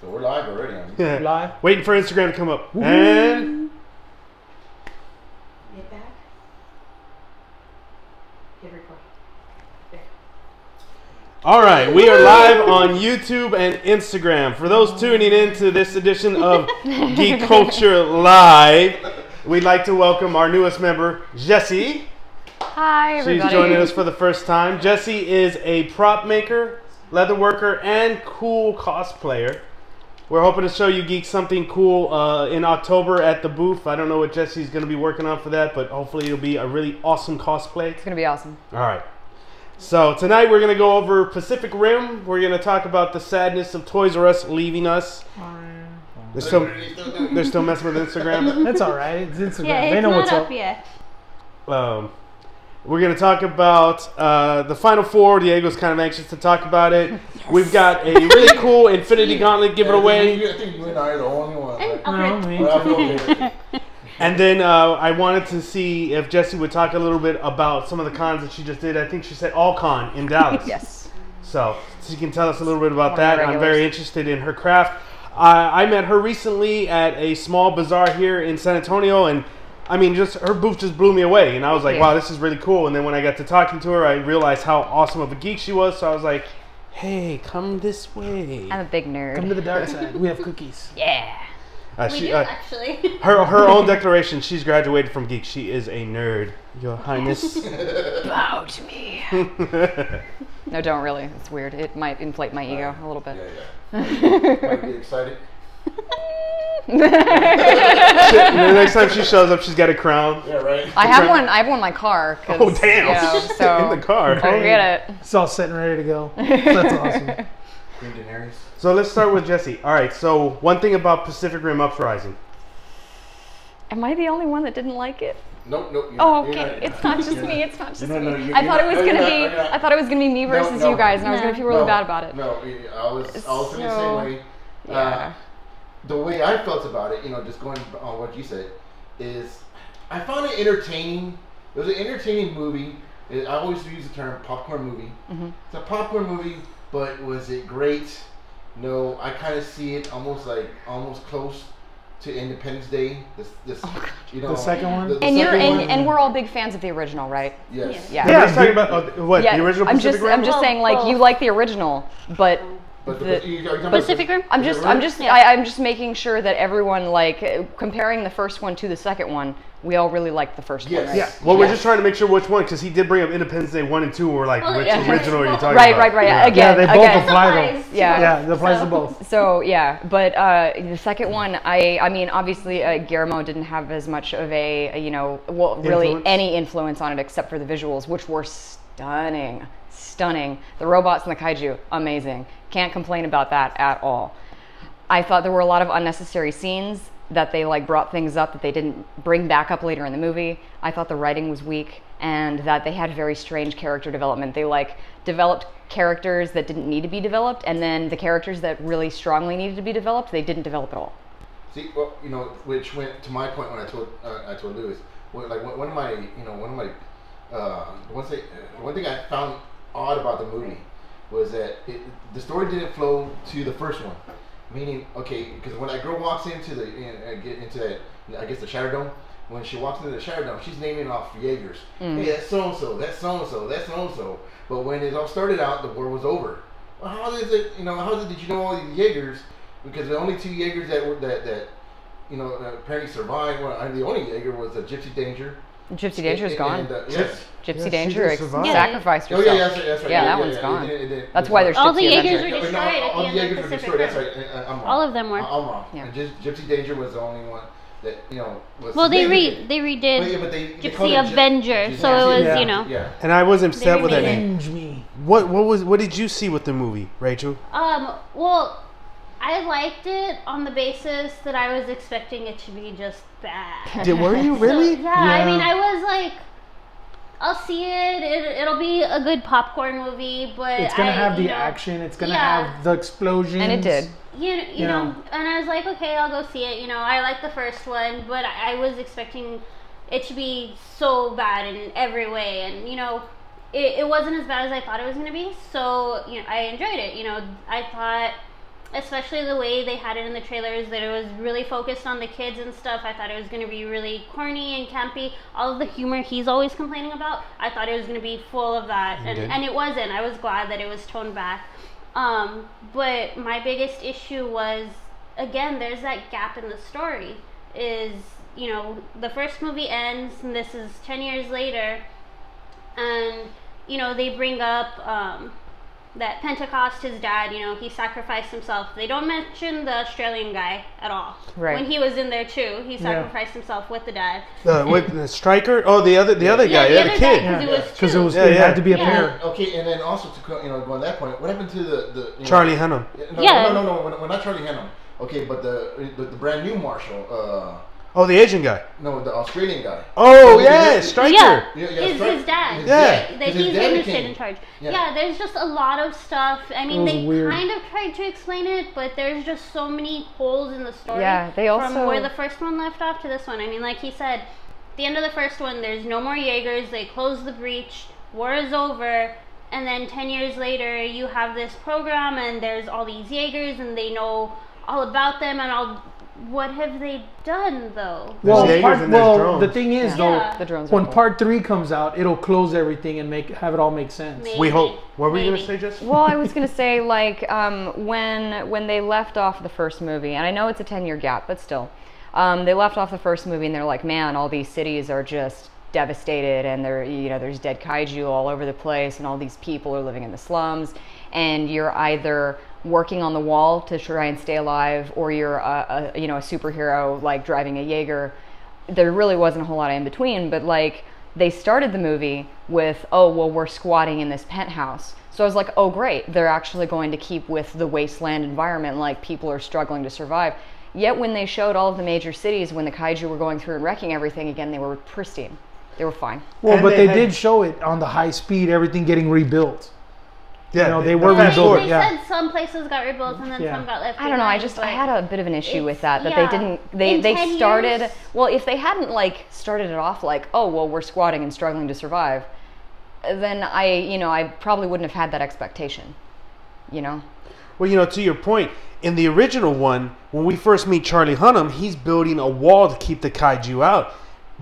So we're live already. Yeah. Live. Waiting for Instagram to come up. And Get back. Hit record. There. all right, we are live on YouTube and Instagram. For those tuning in to this edition of Geek Culture Live, we'd like to welcome our newest member, Jessie. Hi, everybody. She's joining us for the first time. Jessie is a prop maker, leather worker, and cool cosplayer. We're hoping to show you geeks something cool in October at the booth. I don't know what Jessie's going to be working on for that, but hopefully it'll be a really awesome cosplay. It's going to be awesome. All right. So tonight we're going to go over Pacific Rim. We're going to talk about the sadness of Toys R Us leaving us. They're still messing with Instagram. That's all right. It's Instagram. Yeah, it's they know not what's up up. yet. We're going to talk about the Final Four. Diego's kind of anxious to talk about it. We've got a really cool Infinity Gauntlet giveaway. I think you and I are the only ones. And No, me Well, I too. feel okay. And then I wanted to see if Jessie would talk a little bit about some of the cons that she just did. I think she said All Con in Dallas. Yes. So she can tell us a little bit about One of the that. I'm regulars. very interested in her craft. I met her recently at a small bazaar here in San Antonio, and I mean, just her booth just blew me away. And I was like, Yeah. wow, this is really cool. And then when I got to talking to her, I realized how awesome of a geek she was. So I was like, hey, come this way. I'm a big nerd. Come to the dark side. We have cookies. Yeah. We do, actually. her own declaration, she's graduated from Geek. She is a nerd, Your Highness. Bow to me. No, don't really. It's weird. It might inflate my ego a little bit. Might be excited. The next time she shows up, she's got a crown. Yeah, right. I have one in my car. 'Cause, Oh, damn. Yeah, so In the car. Go get it. It's all set and ready to go. That's awesome. Green Daenerys. So let's start with Jessie. All right, so one thing about Pacific Rim Uprising. Am I the only one that didn't like it? Nope. Oh, okay. It's not just me. It's not just No, no, me. you're I thought it not- was you're gonna not- be. you're not. I thought it was gonna be me versus no. you guys, and I was gonna feel really bad about it. No, I was feeling the same So, way. Yeah. The way I felt about it, just going on what you said, is I found it entertaining. It was an entertaining movie. I always use the term popcorn movie. Mm-hmm. It's a popcorn movie, but was it great? No, I kind of see it almost close to Independence Day. This The second one? the And you're second one. and we're all big fans of the original, right? Yes. Yeah. Yeah, let's talk about what Yeah, the original I'm Pacific just Rim. I'm just saying, like, you like the original, but But the- you're talking about Pacific Rim? I'm just Yeah. I'm just making sure that everyone, like, comparing the first one to the second one, we all really liked the first Yes. one, right? Yeah. Well, we're just trying to make sure which one, because he did bring up Independence Day 1 and 2. We're like, Well, which yeah. original are you talking Right, about? right. Yeah. Again, Yeah, they both again. apply though. Applies to Yeah. Yeah, it applies So- to both. So yeah, but the second one, I mean, obviously Guillermo didn't have as much of a really Influence? any influence on it except for the visuals, which were stunning. The robots and the kaiju, amazing. Can't complain about that at all. I thought there were a lot of unnecessary scenes that they brought things up that they didn't bring back up later in the movie. I thought the writing was weak and that they had very strange character development. They developed characters that didn't need to be developed, and then the characters that really strongly needed to be developed, they didn't develop at all. See, well, which went to my point when I told Lewis, one thing I found odd about the movie was that the story didn't flow to the first one. Meaning, okay, because when that girl walks into I guess the Shatter Dome, when she walks into the Shatter Dome, she's naming off Jaegers. Hey, that's so and so, that's so and so, that's so and so. But when it all started out, the war was over. Well, how is it? Did you know all these Jaegers? Because the only two Jaegers that apparently survived. Well, the only Jaeger was a Gypsy Danger. Gypsy Danger is gone. Yes. Gypsy she Danger did survive. sacrificed Oh herself. yeah, that's right. Yeah, that one's gone. That's why there's All the Gypsy Jaegers Avenger. were destroyed at all the the end Jaegers of were Pacific destroyed. Rim. That's right. I'm wrong. All of them were. I'm wrong. Yeah. And Gypsy Danger was the only one that was. Well, they significant. redid But they called Gypsy it Avenger, so it was, Yeah. Yeah. And I was upset They with that remade name. Avenge me. What did you see with the movie, Rachel? Well, I liked it on the basis that I was expecting it to be just bad. Were you really? So, yeah, I Yeah. mean, I was like, I'll see it. It'll be a good popcorn movie, but It's gonna have the action. It's gonna Yeah. have the explosions. And it did. You know, and I was like, okay, I'll go see it. I like the first one, but I was expecting it to be so bad in every way, and it wasn't as bad as I thought it was going to be. So I enjoyed it. I thought especially the way they had it in the trailers, that it was really focused on the kids and stuff. I thought it was going to be really corny and campy. All of the humor he's always complaining about, I thought it was going to be full of that, and it wasn't. I was glad that it was toned back. But my biggest issue was, again, there's that gap in the story. Is, you know, the first movie ends, and this is 10 years later, and, you know, they bring up that Pentecost, his dad, you know, he sacrificed himself. They don't mention the Australian guy at all. Right. When he was in there too, he sacrificed himself with the dad. With the striker? Oh, the other guy, the other kid. Because it had to be a pair. Okay, and then also to go on that point, what happened to the Charlie Hunnam? No, not Charlie Hunnam. Okay, but the brand new marshal. Oh, the Asian guy. No, the Australian guy. Oh, yeah, striker. Yeah, his dad. Yeah. That he's interested in charge. Yeah, there's just a lot of stuff. I mean, they kind of tried to explain it, but there's just so many holes in the story. Yeah, they also... From where the first one left off to this one. I mean, like he said, at the end of the first one, there's no more Jaegers. They close the breach. War is over. And then 10 years later, you have this program, and there's all these Jaegers, and they know all about them and all. What have they done, though? Well, the thing is, though, the drones when cool. part 3 comes out, it'll close everything and have it all make sense. Maybe. We hope. What were you gonna say, Jess? Well, I was gonna say, like, when they left off the first movie, and I know it's a 10-year gap, but still, they left off the first movie, and they're like, man, all these cities are just devastated, and there's dead kaiju all over the place, and all these people are living in the slums, and you're either working on the wall to try and stay alive, or you're a superhero like driving a Jaeger. There really wasn't a whole lot in between, but like they started the movie with, oh well, we're squatting in this penthouse. So I was like, oh great, they're actually going to keep with the wasteland environment, like people are struggling to survive. Yet when they showed all of the major cities, when the kaiju were going through and wrecking everything again, they were pristine. They were fine. Well, and but they did show it on the high speed, everything getting rebuilt. Yeah, they were rebuilt. They said some places got rebuilt and then some got left. I don't know. I had a bit of an issue with that they didn't. They started. Years, well, if they hadn't like started it off like, oh well, we're squatting and struggling to survive, then I probably wouldn't have had that expectation. You know. Well, to your point, in the original one, when we first meet Charlie Hunnam, he's building a wall to keep the kaiju out.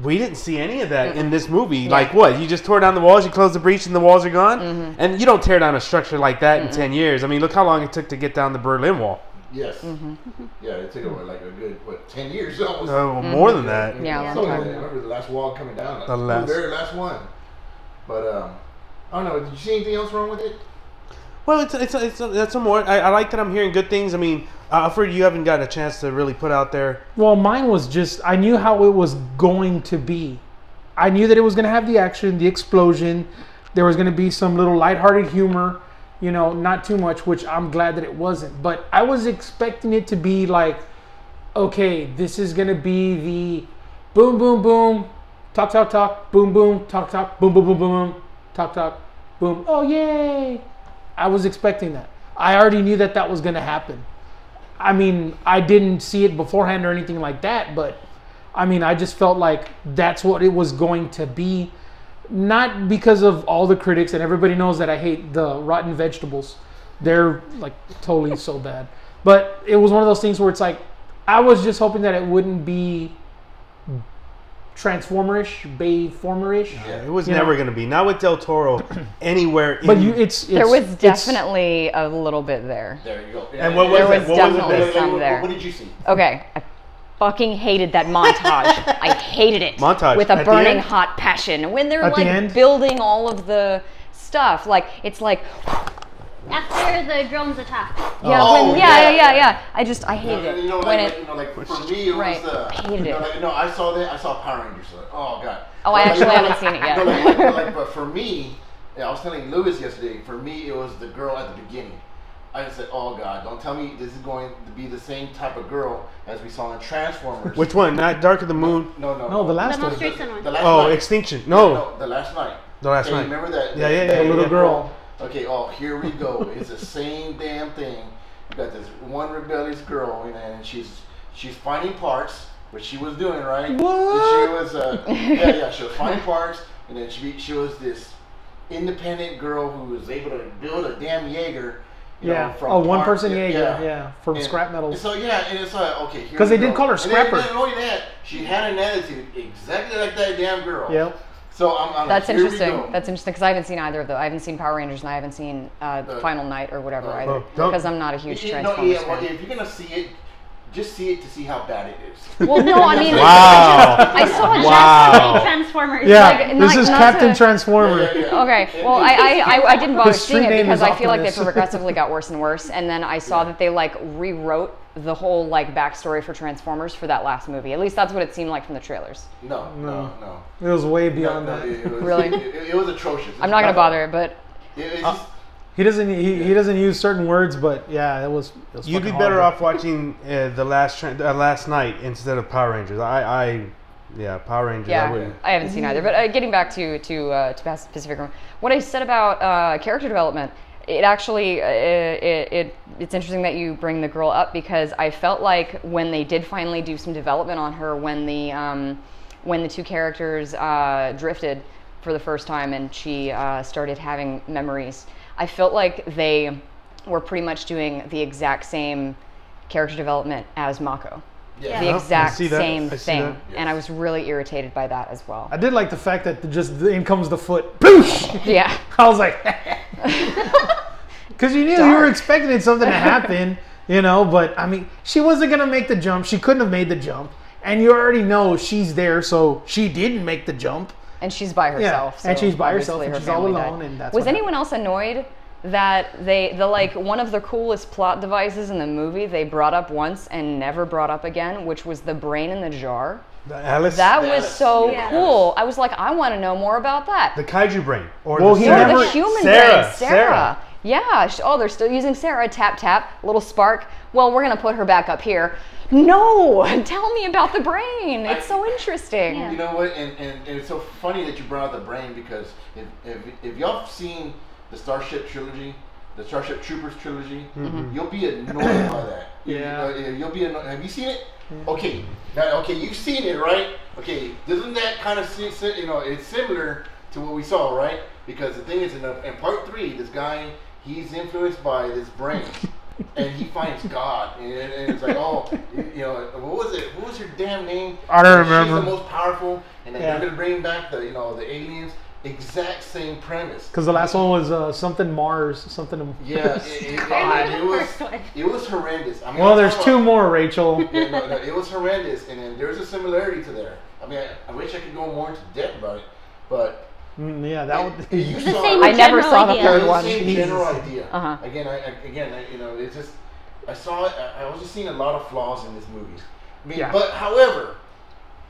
We didn't see any of that in this movie. Yeah. Like what? You just tore down the walls, you close the breach, and the walls are gone? Mm-hmm. And you don't tear down a structure like that in 10 years. I mean, look how long it took to get down the Berlin Wall. Yes. Mm-hmm. Yeah, it took like a good, 10 years almost? More than that. Yeah, I remember the last wall coming down. The very last one. But, I don't know. Did you see anything else wrong with it? Well, it's a more. I like that I'm hearing good things. I mean, Alfred, you haven't gotten a chance to really put out there. Well, mine was just, I knew how it was going to be. I knew that it was going to have the action, the explosion. There was going to be some little lighthearted humor, not too much, which I'm glad that it wasn't. But I was expecting it to be like, okay, this is going to be the boom, boom, boom, talk, talk, talk, boom, boom, talk, talk, boom, boom, boom, boom, talk, talk, boom. Oh, yay. I was expecting that. I already knew that was going to happen. I mean, I didn't see it beforehand or anything like that, but I mean, I just felt like that's what it was going to be. Not because of all the critics, and everybody knows that I hate the rotten vegetables. They're like totally so bad. But it was one of those things where it's like, I was just hoping that it wouldn't be Transformerish, Bayformerish. Yeah, it was never going to be. Not with Del Toro anywhere. But there was definitely a little bit there. There you go. And what was there was definitely some there. What did you see? Okay, I fucking hated that montage. I hated it. Montage with a burning hot passion. When they're like building all of the stuff, like it's like. After the drones attack. Yeah, yeah. I hated it. For me, it was I hated it. I saw that. I saw Power Rangers. Oh god. Oh, I actually haven't seen it yet. But for me, I was telling Lewis yesterday. For me, it was the girl at the beginning. I said, "Oh God, don't tell me this is going to be the same type of girl as we saw in Transformers." Which one? Not Dark of the Moon? No, the last one. The most recent one. The last night. Extinction. No, the last night. The last night. Remember that? Yeah. The little girl. Okay, here we go. It's the same damn thing. You got this one rebellious girl, and she's finding parts, which she was doing, right? What? She was, she was finding parts, and then she was this independent girl who was able to build a damn Jaeger, You Yeah. know, from Oh, one part- person Jaeger. Yeah. From And- scrap and metals. so yeah, and it's like okay, here 'Cause we they did go. call her And then- Scrapper. And not only that, she had an attitude exactly like that damn girl. Yep. So I'm That's like, here we interesting. go. That's interesting because I haven't seen either of them. I haven't seen Power Rangers and I haven't seen Final Night or whatever either oh, don't- because I'm not a huge You know, Transformers yeah, well, fan. if you're gonna see it, just see it to see how bad it is. Well, no, I mean, Wow. I saw it. Wow. Transformers. Yeah. Like, this not- is not Captain to- Transformer. Okay, well, I didn't bother His street seeing it name because is I feel like they Optimus. progressively got worse and worse, and then I saw that they like rewrote the whole like backstory for Transformers for that last movie. At least that's what it seemed like from the trailers. No. It was way No, beyond no, that. it was, Really? It was atrocious. I'm not gonna bother, but It's just, He doesn't use certain words, but yeah, it was You'd be fucking better horrible. off watching the last night instead of Power Rangers. Yeah, Power Rangers. I yeah, wouldn't. I haven't seen either. But getting back to Pacific Rim, what I said about character development, it actually it's interesting that you bring the girl up because I felt like when they did finally do some development on her, when the two characters drifted for the first time and she started having memories, I felt like they were pretty much doing the exact same character development as Mako. yeah. The I exact see that. same I see thing, that. and I was really irritated by that as well. I did like the fact that in comes the foot. Boosh! Yeah, I was like, because you knew you were expecting something to happen, But I mean, she wasn't gonna make the jump. She couldn't have made the jump, and you already know she's there, so she didn't make the jump. and she's by herself. and so she's by herself, obviously and her she's all family alone, died. and that's was what anyone else annoyed that the like one of the coolest plot devices in the movie they brought up once and never brought up again, which was the brain in the jar? Alice. That was so Yeah. cool. I was like, I want to know more about that. The kaiju brain. Or Well, the he Or never- the human Sarah, brain, Sarah. Yeah. Oh, they're still using Sarah. Tap tap. Little spark. Well, we're gonna put her back up here. No, tell me about the brain. It's so interesting. Yeah. You know what? And it's so funny that you brought up the brain because if y'all have seen the Starship trilogy, the Starship Troopers trilogy, you'll be annoyed by that. Yeah. You'll be annoyed. Have you seen it? Okay. Now, okay, you've seen it, right? Okay. Doesn't that kind of it's similar to what we saw, right? Because the thing is, in part 3, this guy, he's influenced by this brain. And he finds God, and it's like, oh, what was it? What was her damn name? I don't remember. She's the most powerful, and then Yeah. they're gonna bring back the aliens. Exact same premise. Because the last one was something Mars, something. Yeah, God. it was horrendous. I mean, Well, I'm there's talking two about- more, Rachel. Yeah, no, it was horrendous, and then there's a similarity to there. I mean, I wish I could go more into depth about it, but Yeah, that would. you The saw same I never general saw the idea. third It was one. the same general idea. Uh-huh. Again, it's just I saw it. I was just seeing a lot of flaws in this movie. I mean, Yeah. but however,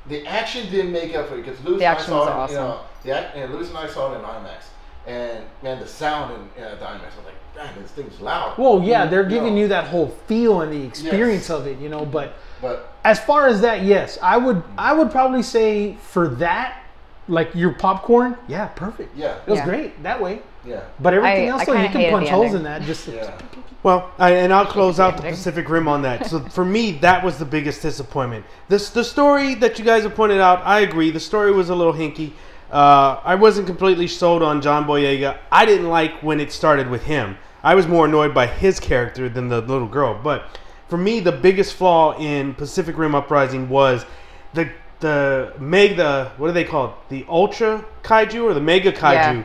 the action didn't make up for it because Lewis The and I action saw was it. awesome. Lewis and I saw it in IMAX, and man, the sound in the IMAX, I was like, damn, this thing's loud. Well, yeah, they're You giving know, you that whole feel and the experience Yes. of it, But But as far as that, yes, I would probably say for that, like your popcorn, yeah, perfect. yeah, It was Yeah. great that way. yeah, But everything I else, though, kinda you can hated punch the holes ending. in that. Just yeah. Well, and I'll close out the ending. Pacific Rim on that. So for me, that was the biggest disappointment. The story that you guys have pointed out, I agree. The story was a little hinky. I wasn't completely sold on John Boyega. I didn't like when it started with him. I was more annoyed by his character than the little girl. But for me, the biggest flaw in Pacific Rim Uprising was the mega, what do they call it? The Ultra Kaiju or the Mega Kaiju?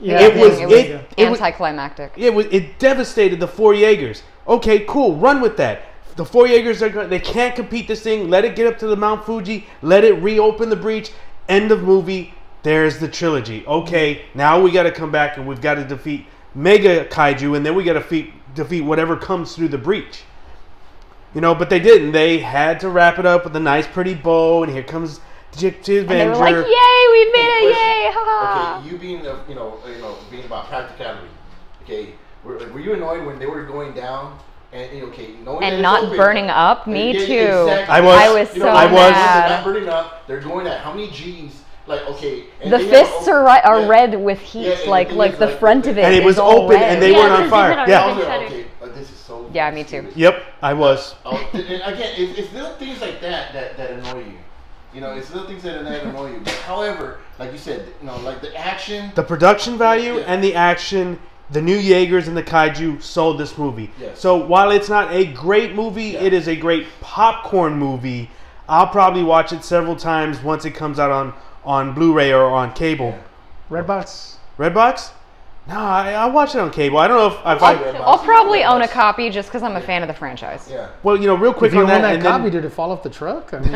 yeah, It was anticlimactic. It devastated the four Jaegers. Okay, cool, run with that. The four Jaegers they can't compete this thing. Let it get up to the Mount Fuji. Let it reopen the breach. End of movie. There's the trilogy. Okay, now we got to come back and we've got to defeat Mega Kaiju, and then we got to defeat whatever comes through the breach. But they didn't. They had to wrap it up with a nice, pretty bow, and here comes the Avenger. And they were like, "Yay, we made it! Yay, haha!" Okay, you being being about practicality. Okay, were you annoyed when they were going down and knowing that And it's not open? burning up? Me Yeah, too. exactly. I was. I was so I was. mad. They're not burning up. They're going at how many G's? Like okay, and The they fists have- are yeah. red with heat, Yeah, and like the thing is, the like, front of it. And it was is all open, red. and they Yeah, weren't on because fire. they had Yeah. I was like, Shattered. okay, this is so. Yeah, me too. stupid. Yep, I was. And again, it's little things like that annoy you. It's little things that annoy you. But however, like you said, like the action. The production value Yeah. and the action the new Jaegers and the Kaiju sold this movie. Yes. So while it's not a great movie, it is a great popcorn movie. I'll probably watch it several times once it comes out on Blu-ray or on cable. Redbox. Redbox? No, I watch it on cable. I don't know if I'll probably own a copy just because I'm a fan of the franchise. Yeah. Well, real quick If you on own that, that copy, did it fall off the truck? I mean,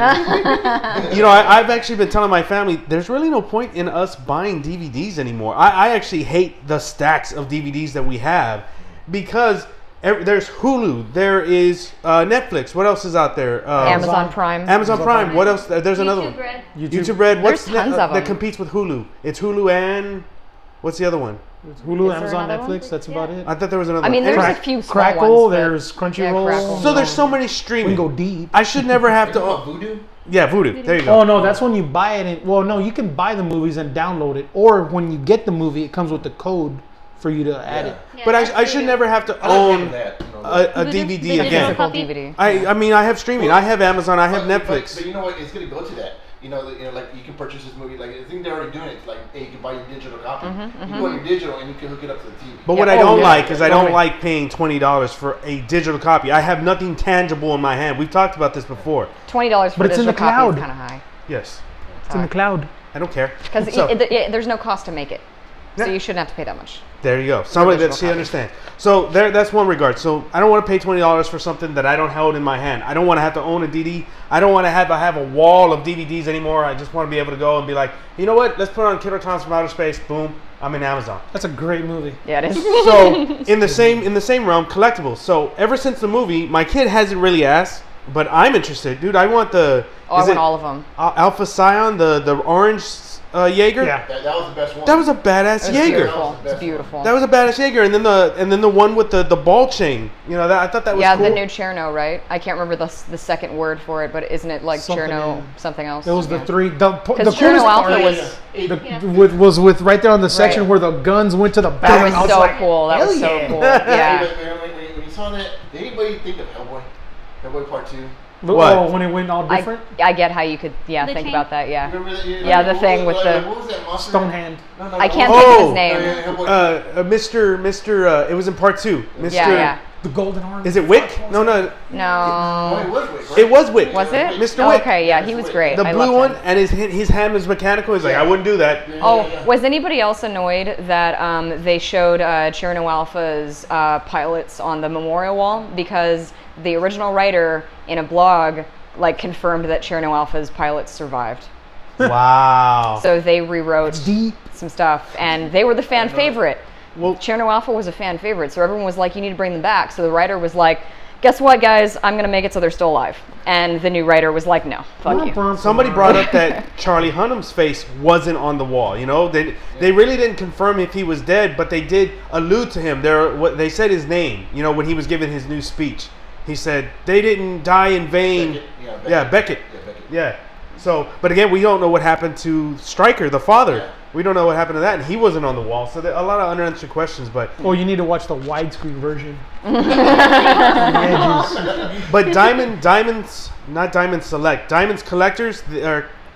I've actually been telling my family there's really no point in us buying DVDs anymore. I actually hate the stacks of DVDs that we have because there's Hulu, there is Netflix. What else is out there? Amazon Prime. Amazon Prime. What else? There's another one. Red. YouTube Red. What's There's tons of that them. competes with Hulu? It's Hulu and what's the other one? Hulu, there Amazon, another one? Netflix. That's about it. I thought there was another I mean, one. there's Anyway, a few small Crackle. ones. but- There's Crunchyroll. Crackle. so there's so many We streaming. can go deep. I should never have to. Voodoo? Yeah, Voodoo. There you go. Oh no, that's when you buy it. Well, no, you can buy the movies and download it, or when you get the movie, it comes with the code for you to add it. Yeah, But that's I should Voodoo. never have to I don't own remember that. a Voodoo? DVD The again. Physical Copy? DVD. I mean, I have streaming. I have Amazon. I have Netflix. But you know what? It's gonna go to that. Like you can purchase this movie. Like I think they're already doing it. Like, hey, you can buy your digital copy. You go on your digital and you can hook it up to the TV. But what Yeah. I don't yeah. like is I don't Right. like paying $20 for a digital copy. I have nothing tangible in my hand. We've talked about this before. $20 for But it's in digital the copy cloud. is kind of high. Yes, It's in the cloud. I don't care. Because So, there's no cost to make it. So Yeah. you shouldn't have to pay that much. there you go. Somebody that digital she copy. understands. So that's one regard. So I don't want to pay $20 for something that I don't hold in my hand. I don't want to have to own a DD. I don't want to have a wall of DVDs anymore. I just want to be able to go and be like, you know what? Let's put on Killer Clowns from Outer Space. Boom. I'm in Amazon. That's a great movie. Yeah, it is. So in the same realm, collectibles. So ever since the movie, my kid hasn't really asked, but I'm interested, dude. I want the I want all of them. Alpha Scion, the orange Jaeger. Yeah. That was the best one. That was a badass It's Jaeger. beautiful. It's beautiful. That was a badass Jaeger, and then the one with the ball chain. I thought that was Yeah, cool. the new Cherno, right? I can't remember the second word for it, but isn't it like Something, Cherno yeah. something else? It was the Yeah. three. The Because coolest Cherno part Alpha was was with right there on the section Right. where the guns went to the back. that was I was so like, cool. That was hell so yeah. cool. Yeah. When you saw that, did anybody think of Hellboy? Hellboy Part 2? What? Oh, when it went all different. I get how you could The think chain? about that. Yeah. Remember that? Yeah, the thing with the- What was that monster? Stonehand. No, I can't what think was of his Oh, name. Mr. It was in part 2. Mr. Yeah. The golden arm. Is it Wick? No. Oh, it No. was Wick, right? It was Wick. Was it? Mr. Oh, Wick. okay, yeah, he was great. The I blue loved one, him. and his hand was mechanical. He's like, I wouldn't do that. Oh, was anybody else annoyed that they showed Cherno Alpha's pilots on the memorial wall because the original writer in a blog confirmed that Cherno Alpha's pilots survived? Wow. So they rewrote deep. some stuff, and they were the fan favorite. Well, Cherno Alpha was a fan favorite, so everyone was like, you need to bring them back. So the writer was like, guess what, guys? I'm going to make it so they're still alive. And the new writer was like, no, fuck you. somebody brought up that Charlie Hunnam's face wasn't on the wall. They really didn't confirm if he was dead, but they did allude to him. They said his name. When he was giving his new speech, he said they didn't die in vain. Beckett. Yeah, Beckett. Yeah, Beckett. Yeah. So, but again, we don't know what happened to Stryker, the father. Yeah. We don't know what happened to that, and he wasn't on the wall. So there are a lot of unanswered questions. But Or you need to watch the widescreen version. but Diamond's not Diamond Select. Diamond's collectors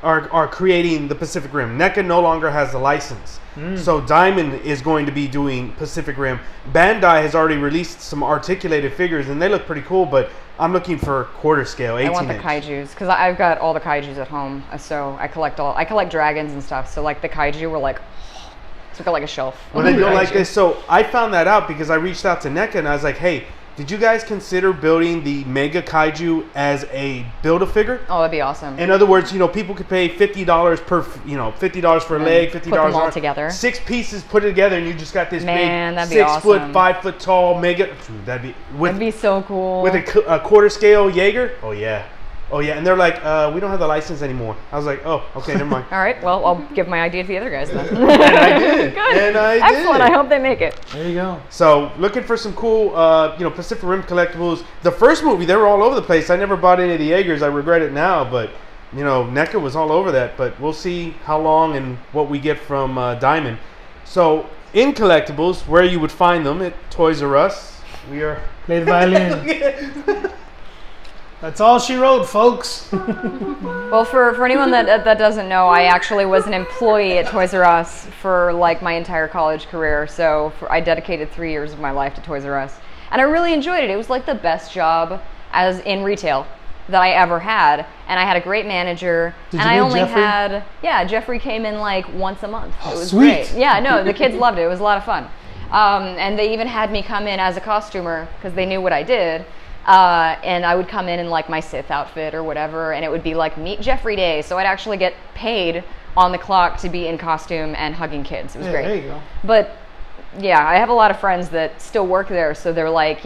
are creating the Pacific Rim. NECA no longer has the license. So Diamond is going to be doing Pacific Rim. Bandai has already released some articulated figures, and they look pretty cool, but I'm looking for quarter scale, 18 I want the inch. kaijus because I've got all the kaijus at home. So I collect dragons and stuff. So the kaiju were like, it's got like a shelf. Well, they don't like this. So I found that out because I reached out to NECA and I was like, hey, did you guys consider building the Mega Kaiju as a Build-A-Figure? Oh, that'd be awesome. In other words, people could pay $50 per, $50 for a leg, $50 put them all arm. together. 6 pieces put it together, and you just got this Man, big that'd be 6 foot, awesome. 5 foot tall Mega. Dude, that'd be so cool. with a quarter scale Jaeger. Oh yeah, and they're like, we don't have the license anymore. I was like, oh, okay, never mind. All right, well, I'll give my idea to the other guys then. And I did. Good. And I did. Excellent. I hope they make it. There you go. So looking for some cool, Pacific Rim collectibles. The first movie, they were all over the place. I never bought any of the Jaegers. I regret it now, but NECA was all over that. But we'll see how long and what we get from Diamond. So in collectibles, where you would find them at Toys R Us, we are. Play the violin. That's all she wrote, folks. Well, for anyone that doesn't know, I actually was an employee at Toys R Us for like my entire college career. So I dedicated 3 years of my life to Toys R Us, and I really enjoyed it. It was like the best job as in retail that I ever had, and I had a great manager. Did and you I meet only Jeffrey? had Jeffrey came in like once a month. It was sweet. great. Yeah, no, the kids loved it. It was a lot of fun. And they even had me come in as a costumer because they knew what I did. And I would come in like my Sith outfit or whatever, and it would be like Meet Jeffrey Day. So I'd actually get paid on the clock to be in costume and hugging kids. It was great. There you go. But yeah, I have a lot of friends that still work there, so they're like,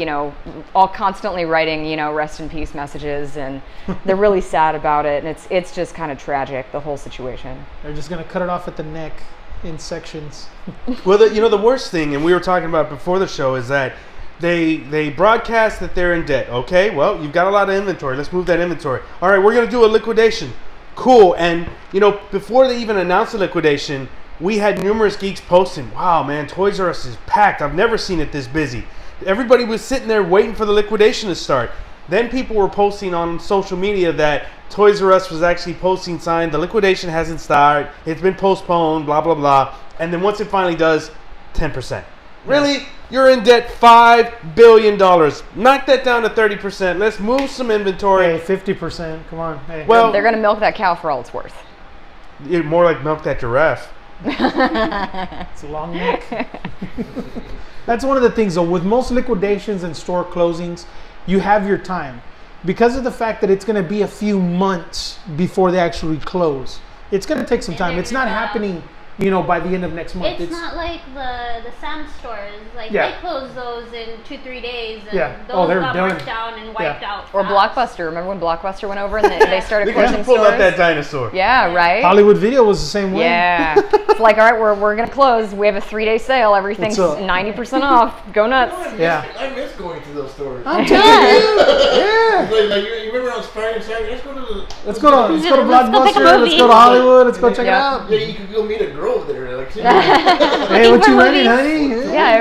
all constantly writing, rest in peace messages, and they're really sad about it, and it's just kind of tragic, the whole situation. They're just gonna cut it off at the neck in sections. Well, the worst thing, and we were talking about before the show, is that they broadcast that they're in debt. Okay, well, you've got a lot of inventory. Let's move that inventory. All right, we're going to do a liquidation. Cool. And, before they even announced the liquidation, we had numerous geeks posting, wow, man, Toys R Us is packed. I've never seen it this busy. Everybody was sitting there waiting for the liquidation to start. Then people were posting on social media that Toys R Us was actually posting sign, the liquidation hasn't started, it's been postponed, blah, blah, blah. And then once it finally does, 10%. Really? You're in debt $5 billion. Knock that down to 30%. Let's move some inventory. Hey, 50%. Come on. Hey. Well, They're going to milk that cow for all it's worth. more like milk that giraffe. It's a long neck. That's one of the things, though. With most liquidations and store closings, you have your time. Because of the fact that it's going to be a few months before they actually close. It's going to take some time. It's not happening, by the end of next month. It's not like the Sam's stores. Like, Yeah. they close those in 2-3 days, and Yeah. those Oh, they're got done. marked down and wiped out. Or fast. Blockbuster. Remember when Blockbuster went over and they started They got closing to pull stores? out that dinosaur. Yeah, right? Hollywood Video was the same way. Yeah. It's like, all right, we're going to close. We have a 3-day sale. Everything's What's up? 90% off. Go nuts. Yeah. I miss going to those stores. I'm telling you. Yeah. Like, you remember on Friday and Saturday? Let's go to Let's go to Let's go pick a Blockbuster. Let's movie. go to Hollywood. Let's go check it Yeah. out. Yeah, you could go meet a girl there. Like, seriously. Hey, what you renting, honey? Yeah,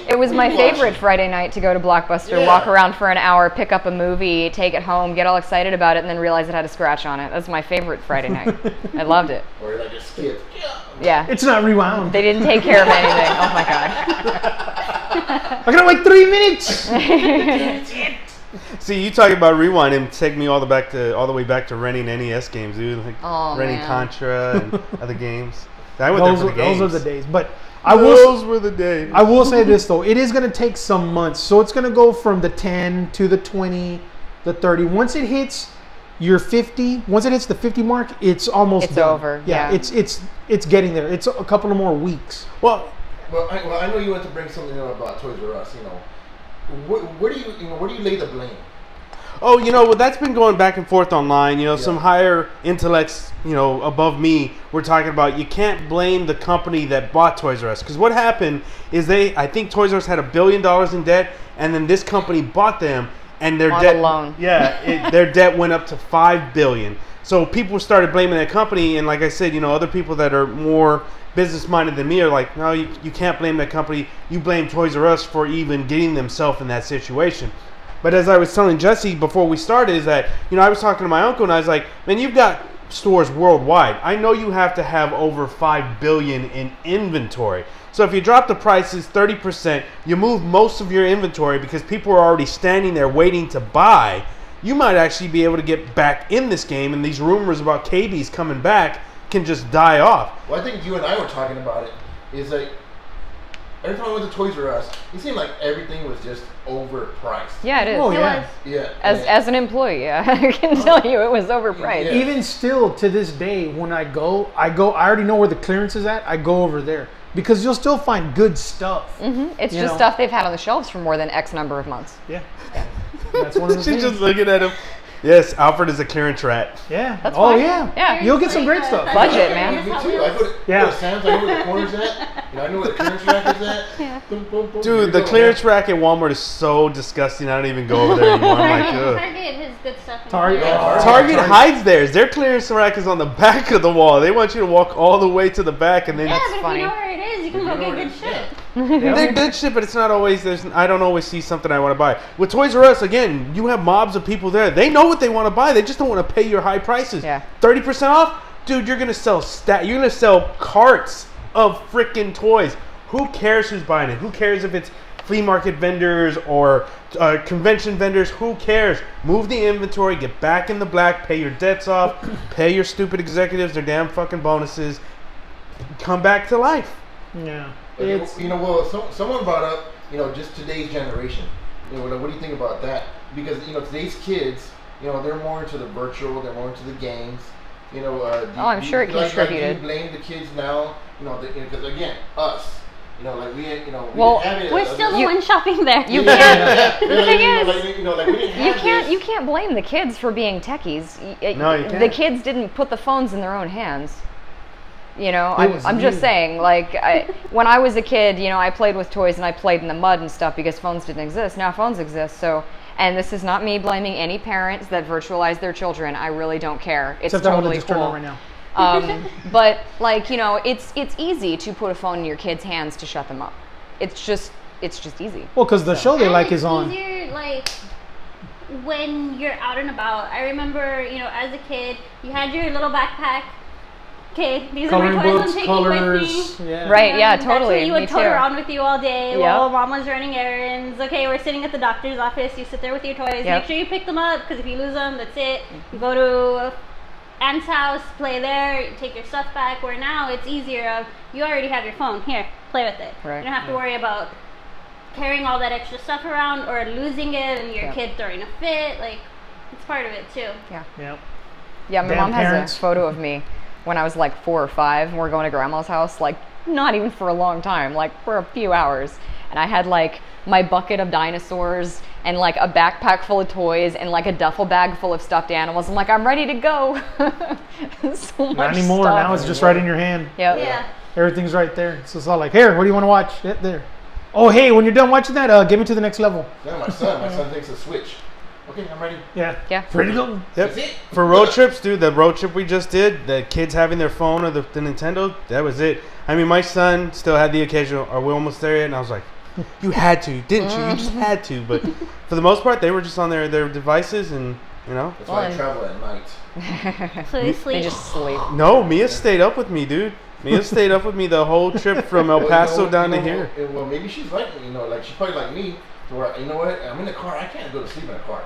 it was my favorite Friday night to go to Blockbuster, Yeah. walk around for an hour, pick up a movie, take it home, get all excited about it, and then realize it had a scratch on it. That's my favorite Friday night. I loved it. Or like a skip. Yeah. It's not rewound. They didn't take care of anything. Oh my god. I gotta wait 3 minutes. See, you talking about rewind and take me all the way back to renting NES games, dude. Like Oh, renting man. Contra and other games. I went there for the games. Those are the days. But I were the days. I will say this though, it is going to take some months. So it's going to go from the 10 to the 20, the 30. Once it hits your 50, once it hits the 50 mark, it's almost It's done. over, yeah. It's getting there. It's a couple of more weeks. Well, Well, I know you want to bring something up about Toys R Us. Where do you lay the blame? oh, that's been going back and forth online. Some higher intellects, above me, we're talking about you can't blame the company that bought Toys R Us. Because what happened is I think Toys R Us had $1 billion in debt, and then this company bought them, and their On debt, a loan. yeah, their debt went up to $5 billion. So people started blaming that company, and like I said, other people that are more business-minded than me are like, no, you can't blame that company. You blame Toys R Us for even getting themselves in that situation. But as I was telling Jesse before we started, is that, I was talking to my uncle, and I was like, man, you've got stores worldwide. I know you have to have over $5 billion in inventory. So if you drop the prices 30%, you move most of your inventory because people are already standing there waiting to buy, you might actually be able to get back in this game, and these rumors about KBs coming back can just die off. Well, I think you and I were talking about it. Is like every time I went to Toys R Us, it seemed like everything was just overpriced. Yeah, it is. Oh, It yeah. was. Yeah. As an employee, I can tell you it was overpriced. Yeah. Even still to this day, when I already know where the clearance is at. I go over there because you'll still find good stuff. It's You just know. stuff they've had on the shelves for more than X number of months. Yeah. That's one of the She's things. just looking at him. Yes, Alfred is a clearance rat. Yeah. That's oh fine. yeah. Yeah. You'll get some great stuff. Budget, man. Me too. I go to Yeah. Sam's. I know where the corner's at. I know where the clearance rack is at. Boom, boom, boom. Here Dude, you the go, clearance man. rack at Walmart is so disgusting. I don't even go over there anymore. I'm like, ugh. Target has good stuff. in Target. there. Yeah, Target hides theirs. Their clearance rack is on the back of the wall. They want you to walk all the way to the back and then. Yeah, That's but funny. if you know where it is, you can go get good shit. They're good shit, but it's not always. I don't always see something I want to buy. With Toys R Us, again, you have mobs of people there. They know what they want to buy. They just don't want to pay your high prices. Yeah. 30% off, dude. You're gonna sell You're gonna sell carts of freaking toys. Who cares who's buying it? Who cares if it's flea market vendors or convention vendors? Who cares? Move the inventory, get back in the black, pay your debts off, pay your stupid executives their damn fucking bonuses, come back to life. Yeah. Someone brought up, just today's generation. What do you think about that? Because today's kids, they're more into the virtual, they're more into the games. I'm sure it contributed. Do you blame the kids now? Because again, us. Like we Well, didn't have it. We're still the ones shopping there. You can't. The thing is, we didn't have you can't blame the kids for being techies. No, you can't. The kids didn't put the phones in their own hands. I'm just you. saying, when I was a kid, I played with toys and I played in the mud and stuff because phones didn't exist. Now phones exist, and this is not me blaming any parents that virtualize their children. I really don't care. It's Except I want to totally just turn cool. on right now. But it's easy to put a phone in your kids' hands to shut them up. It's just easy. Well, because the show they And like it's is on. easier, when you're out and about. I remember, as a kid, you had your little backpack. Okay, these Coloring are my toys books, I'm taking colors. with me. Yeah. Right? Yeah, That's totally. what you Me would too. tote around with you all day Yep. while mom was running errands. Okay, we're sitting at the doctor's office. You sit there with your toys. Yep. Make sure you pick them up because if you lose them, that's it. You go to aunt's house, play there, you take your stuff back. Where now it's easier. You already have your phone. Here, play with it. Right. You don't have to worry about carrying all that extra stuff around or losing it and your Yep. kid throwing a fit. It's part of it too. Yep. Yeah, my Damn mom parents. has a photo of me when I was 4 or 5, and we're going to grandma's house, not even for a long time, for a few hours. And I had my bucket of dinosaurs and a backpack full of toys and a duffel bag full of stuffed animals. I'm I'm ready to go. So much Not anymore. stuff. Now it's just right in your hand. Yep. Yeah. Everything's right there. So it's all here, what do you want to watch? Yeah, there. Oh, hey, when you're done watching that, get me to the next level. Yeah, my son takes a Switch. Okay, I'm ready. Yeah. Yeah. Ready to go? Yep. That's it. For road trips, dude, the road trip we just did, the kids having their phone or the Nintendo, that was it. I mean, my son still had the occasional, are we almost there yet? And I was like, you had to, didn't you? You just had to. But for the most part, they were just on their devices and, That's why I travel at night. So you sleep. They just sleep. No, Mia stayed up with me, dude. Mia stayed up with me the whole trip from El Paso down to here. Well, maybe she's like me, she's probably like me, to where, you know what, I'm in the car, I can't go to sleep in a car.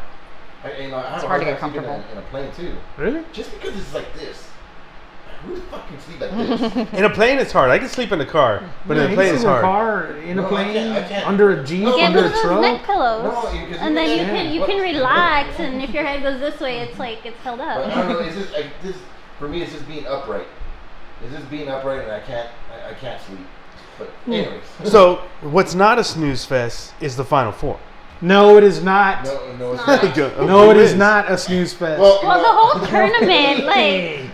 I have It's a hard to time get sleeping comfortable. in a plane too. Really? Just because it's like this. Who the fuck can sleep like this? In a plane, it's hard. I can sleep in the car, but in a plane, it's hard. Car, in a No, I plane, can't. under a Jeep, No, Get under one a of those neck truck. pillows. No, because And then you What- can relax, and if your head goes this way, it's held But I don't up. know, it's just this for me, it's just being upright. It's just being upright, and I can't sleep. But anyways, So, what's not a snooze fest is the Final Four. No, it is not. no, it's Not. not. No, it is not a snooze fest. Well, Well, the whole tournament,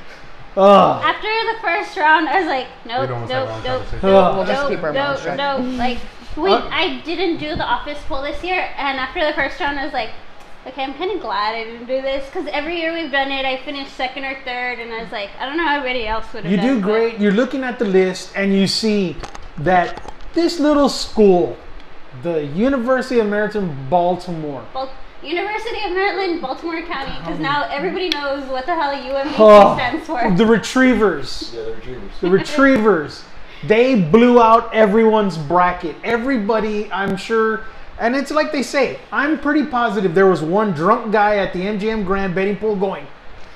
Ugh. after the first round, I was like, nope, We'd almost have nope, our own nope, conversation. Ugh. We'll just nope, keep our mouths shut. nope. I didn't do the office poll this year, and after the first round, I was like, okay, I'm kind of glad I didn't do this, because every year we've done it, I finished second or third, and I was like, I don't know how everybody else would have You done. do but- great. You're looking at the list and you see that this little school, the University of Maryland, Baltimore. University of Maryland, Baltimore County, because now everybody knows what the hell UMBC Oh, stands for. the Retrievers. Yeah, the retrievers. The Retrievers. They blew out everyone's bracket. Everybody, I'm sure, and it's like they say, I'm pretty positive there was one drunk guy at the MGM Grand betting pool going,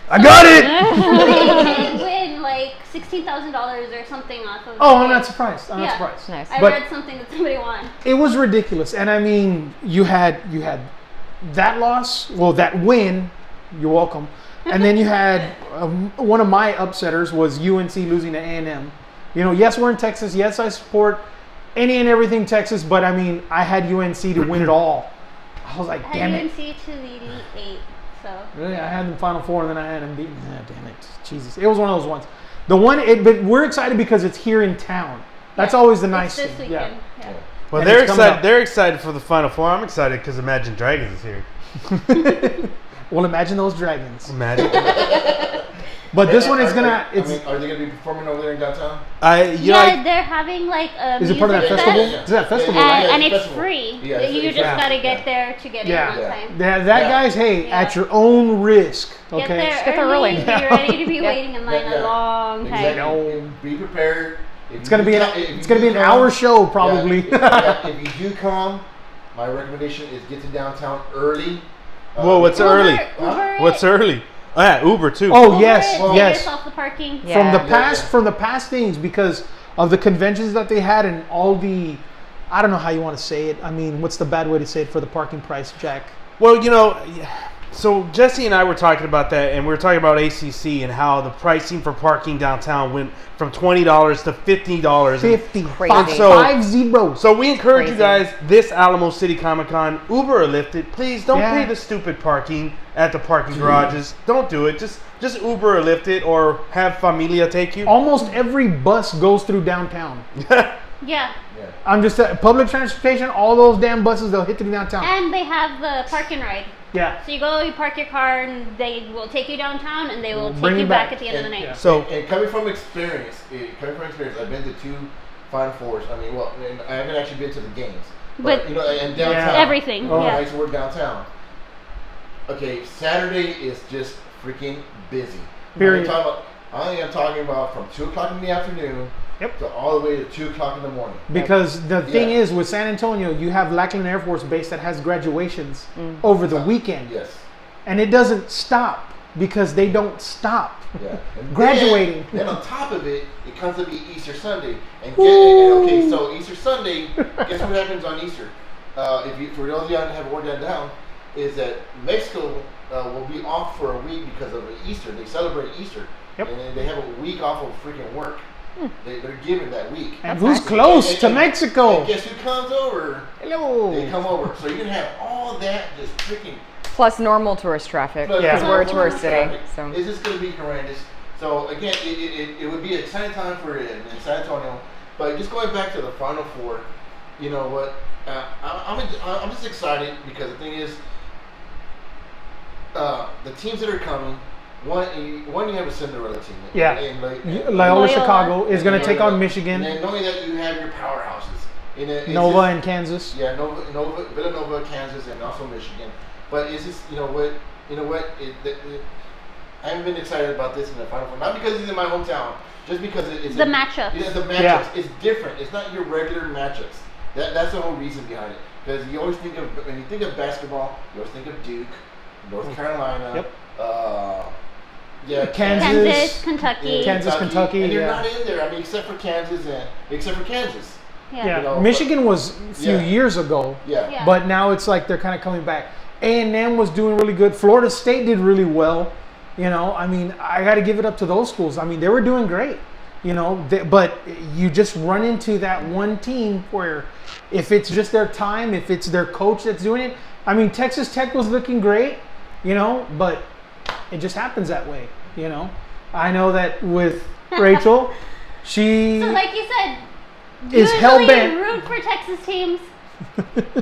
I got it! They did win like $16,000 or something off of Oh, it. I'm not surprised. I'm not Yeah. surprised. Nice. I But- read something that somebody won. It was ridiculous. And I mean, you had that loss, well, that win, you're welcome. And then you had one of my upsetters was UNC losing to A&M. Yes, we're in Texas. Yes, I support any and everything Texas, but I mean, I had UNC to win it all. I was like, I damn had it. UNC to the Elite Eight, so. Really, I had them Final Four, and then I had them beaten. Ah, damn it. Jesus. It was one of those ones. But we're excited because it's here in town. That's always the nice It's this thing. weekend. Yeah. Well, And they're it's coming excited. up. They're excited for the Final Four. I'm excited because Imagine Dragons is here. Well, imagine those dragons. Imagine. But this one is gonna. I mean, are they gonna be performing over there in downtown? They're having like a Is it part of that music festival? fest, Is that festival, and, right? and it's festival. free. Yeah, You it's- just yeah. gotta get there to get in on time. That Yeah. guys, hey, Yeah. at your own risk. Okay. Get there get there early. early. Be ready to be Yeah. waiting in line Yeah. a long time. Exactly. Be prepared. If It's gonna you be do an co- if it's you gonna do be an come- hour show probably. If you do come, my recommendation is get to downtown early. Whoa, what's early? Uber What's it. early? Oh, yeah, Uber too. Oh Uber yes, it, save yes. yourself the parking. Yeah. From the past things, because of the conventions that they had and all the, I don't know how you want to say it. I mean, what's the bad way to say it for the parking price, Jack? Well, so Jesse and I were talking about that, and we were talking about ACC and how the pricing for parking downtown went from $20 to $50. 50, Crazy. five, So- five zeros. So we encourage you Crazy. guys, this Alamo City Comic Con, Uber or Lyft it. Please don't Yeah. pay the stupid parking at the parking garages. Don't do it. Just Uber or Lyft it, or have Familia take you. Almost every bus goes through downtown. Yeah. I'm just public transportation. All those damn buses, they'll hit through downtown. And they have the park and ride. Yeah. So you go, you park your car, and they will take you downtown, and they will Bring take you you back back. at the end of the night. Yeah. So And coming from experience, I've been to 2 Final Fours. I mean, well, and I haven't actually been to the games, But and downtown. everything, Oh. yeah. I used to work downtown. Okay, Saturday is just freaking busy. Period. I am talking about from 2 o'clock in the afternoon Yep. to all the way to 2 o'clock in the morning. Because the thing Yeah. is, with San Antonio, you have Lackland Air Force Base that has graduations over the weekend. Yes. And it doesn't stop because they don't stop. Yeah. And Graduating. Then on top of it, it comes to be Easter Sunday. And Woo! okay, so Easter Sunday, guess what happens on Easter? For those of you that haven't worked that down, is that Mexico will be off for a week because of Easter. They celebrate Easter. Yep. And then they have a week off of freaking work. They're given that week. And who's close to Mexico? And guess who comes over? Hello. They come over. So you're going to have all that just freaking... Plus normal tourist traffic, Plus because Yeah. we're a tourist city. traffic. So It's just going to be horrendous. So again, it would be an exciting time for it in San Antonio. But just going back to the Final Four, you know what? I'm just excited because the thing is, the teams that are coming. One, you have a Cinderella team. Yeah. And Loyola Loyola. Chicago is going to take on And Michigan, then knowing that you have your powerhouses. It's Nova, just- and Kansas. Yeah, Nova, Villanova, Kansas, and also Michigan. But it's just, you know what? I haven't been excited about this in the Final Four. Not because it's in my hometown, just because it's The matchups. Yeah, the matchups. Yeah. It's different. It's not your regular matchups. That's the whole reason behind it. Because you always think of, when you think of basketball, you always think of Duke, North Carolina. Yep. Yeah, Kansas, Kentucky. Kansas, Kentucky, and you're yeah. not in there. I mean, except for Kansas. Yeah, You know, Michigan was a few Yeah. years ago, Yeah. Yeah. but now it's like they're kind of coming back. A&M was doing really good. Florida State did really well. You know, I mean, I got to give it up to those schools. I mean, they were doing great. You know, but you just run into that one team where if it's just their time, if it's their coach that's doing it. I mean, Texas Tech was looking great, you know, but it just happens that way, you know. I know that with Rachel, she So like you said, is usually hell-bent. root for Texas teams.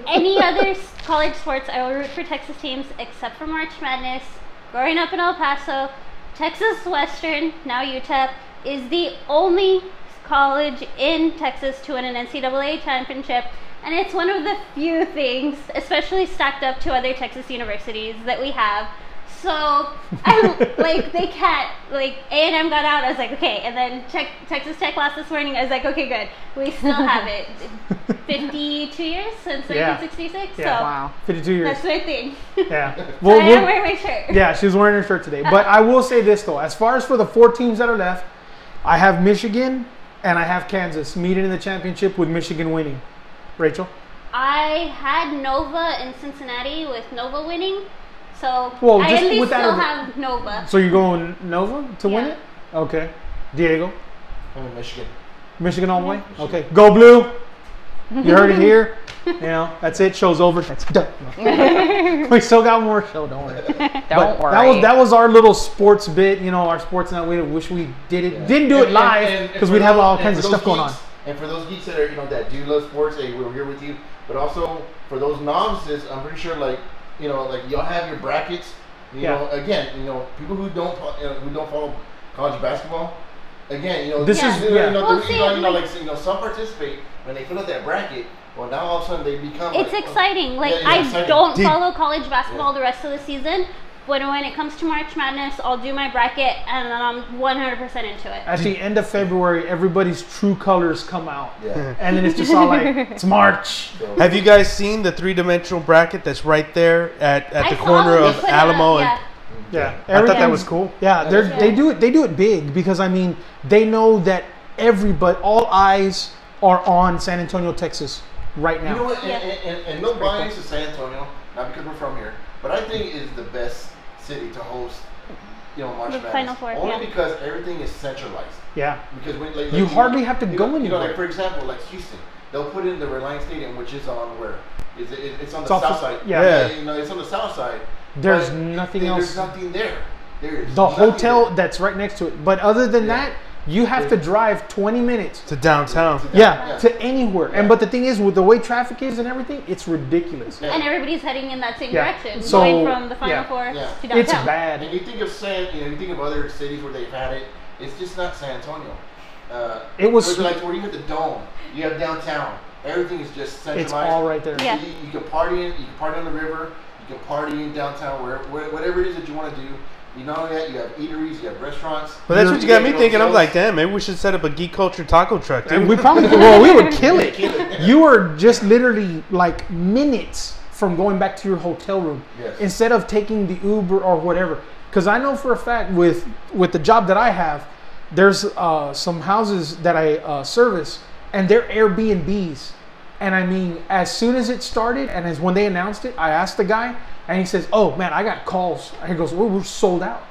Any other college sports, I will root for Texas teams except for March Madness. Growing up in El Paso, Texas Western, now UTEP, is the only college in Texas to win an NCAA championship. And it's one of the few things, especially stacked up to other Texas universities, that we have. So, they can't, A&M got out, I was like, okay, and then Texas Tech lost this morning, I was like, okay, good, we still have it. 52 years since Yeah. 1966, Yeah. so wow. 52 years. that's my thing. Yeah. So Well, I am wearing my shirt. yeah, she's wearing her shirt today. But I will say this, though. As far as for the 4 teams that are left, I have Michigan and I have Kansas meeting in the championship with Michigan winning. Rachel? I had Nova in Cincinnati with Nova winning, so Well, I just at least with that still over- have Nova. So you're going Nova to win Yeah. it? Okay. Diego? I'm in Michigan. Michigan all the way? Michigan. Okay. Go Blue! You heard it here. You know, that's it. Show's over. That's done. We still got more show. Don't worry. Don't But worry. That was our little sports bit. You know, our sports night. We wish we did it. Yeah. Didn't do it And- live and because for we'd have those- all and kinds of for stuff those going on. geeks- And for those geeks that are, that do love sports, hey, we're here with you. But also for those novices, I'm pretty sure, y'all have your brackets. You Yeah. know, again, people who don't follow college basketball. Again, This is- yeah. Some participate when they fill out that bracket. Well, now all of a sudden they become. It's like, exciting. Like yeah, I exciting. don't Did- follow college basketball the rest of the season, but when it comes to March Madness, I'll do my bracket and then I'm 100% into it. At the end of February, everybody's true colors come out. Yeah. And then it's just all like, it's March. So, Have you guys seen the 3-dimensional bracket that's right there at I the saw corner them, they of put it Alamo up, and Yeah. I thought that Everything- was cool. Yeah, they do it big because I mean they know that all eyes are on San Antonio, Texas right now. You know what? Yeah. And no bias to San Antonio, not because we're from here, but I think it is the best city to host. March The Madness. Final Four, Only yeah. because everything is centralized. Yeah. Because when You hardly have to go like anywhere. for example, like Houston, they'll put in the Reliance Stadium, which is on where? It's on the It's off south the- side. yeah. It's on the south side. There's but nothing There's else. nothing there. There's The nothing hotel there. that's right next to it. But other than that, you have to drive 20 minutes. to downtown. Yeah, to anywhere. And but the thing is, with the way traffic is and everything, it's ridiculous. Yeah. And everybody's heading in that same Yeah. direction, So, going from the Final yeah. Four Yeah. to downtown. It's bad. And you think of you think of other cities where they've had it. It's just not San Antonio. It was- where you have the dome, you have downtown. Everything is just centralized. It's all right there. Yeah. You can party you can party on the river. You can party in downtown, whatever it is that you want to do. You know that you have eateries, you have restaurants. But that's what you got me get thinking. I'm hotels. like, damn, maybe we should set up a geek culture taco truck, And dude. we probably we would kill it. You are just literally like minutes from going back to your hotel room Yes. instead of taking the Uber or whatever. Because I know for a fact with the job that I have, there's some houses that I service and they're Airbnbs. And I mean, as soon as it started and as when they announced it, I asked the guy and he says, "Oh man, I got calls." He goes, "We're sold out."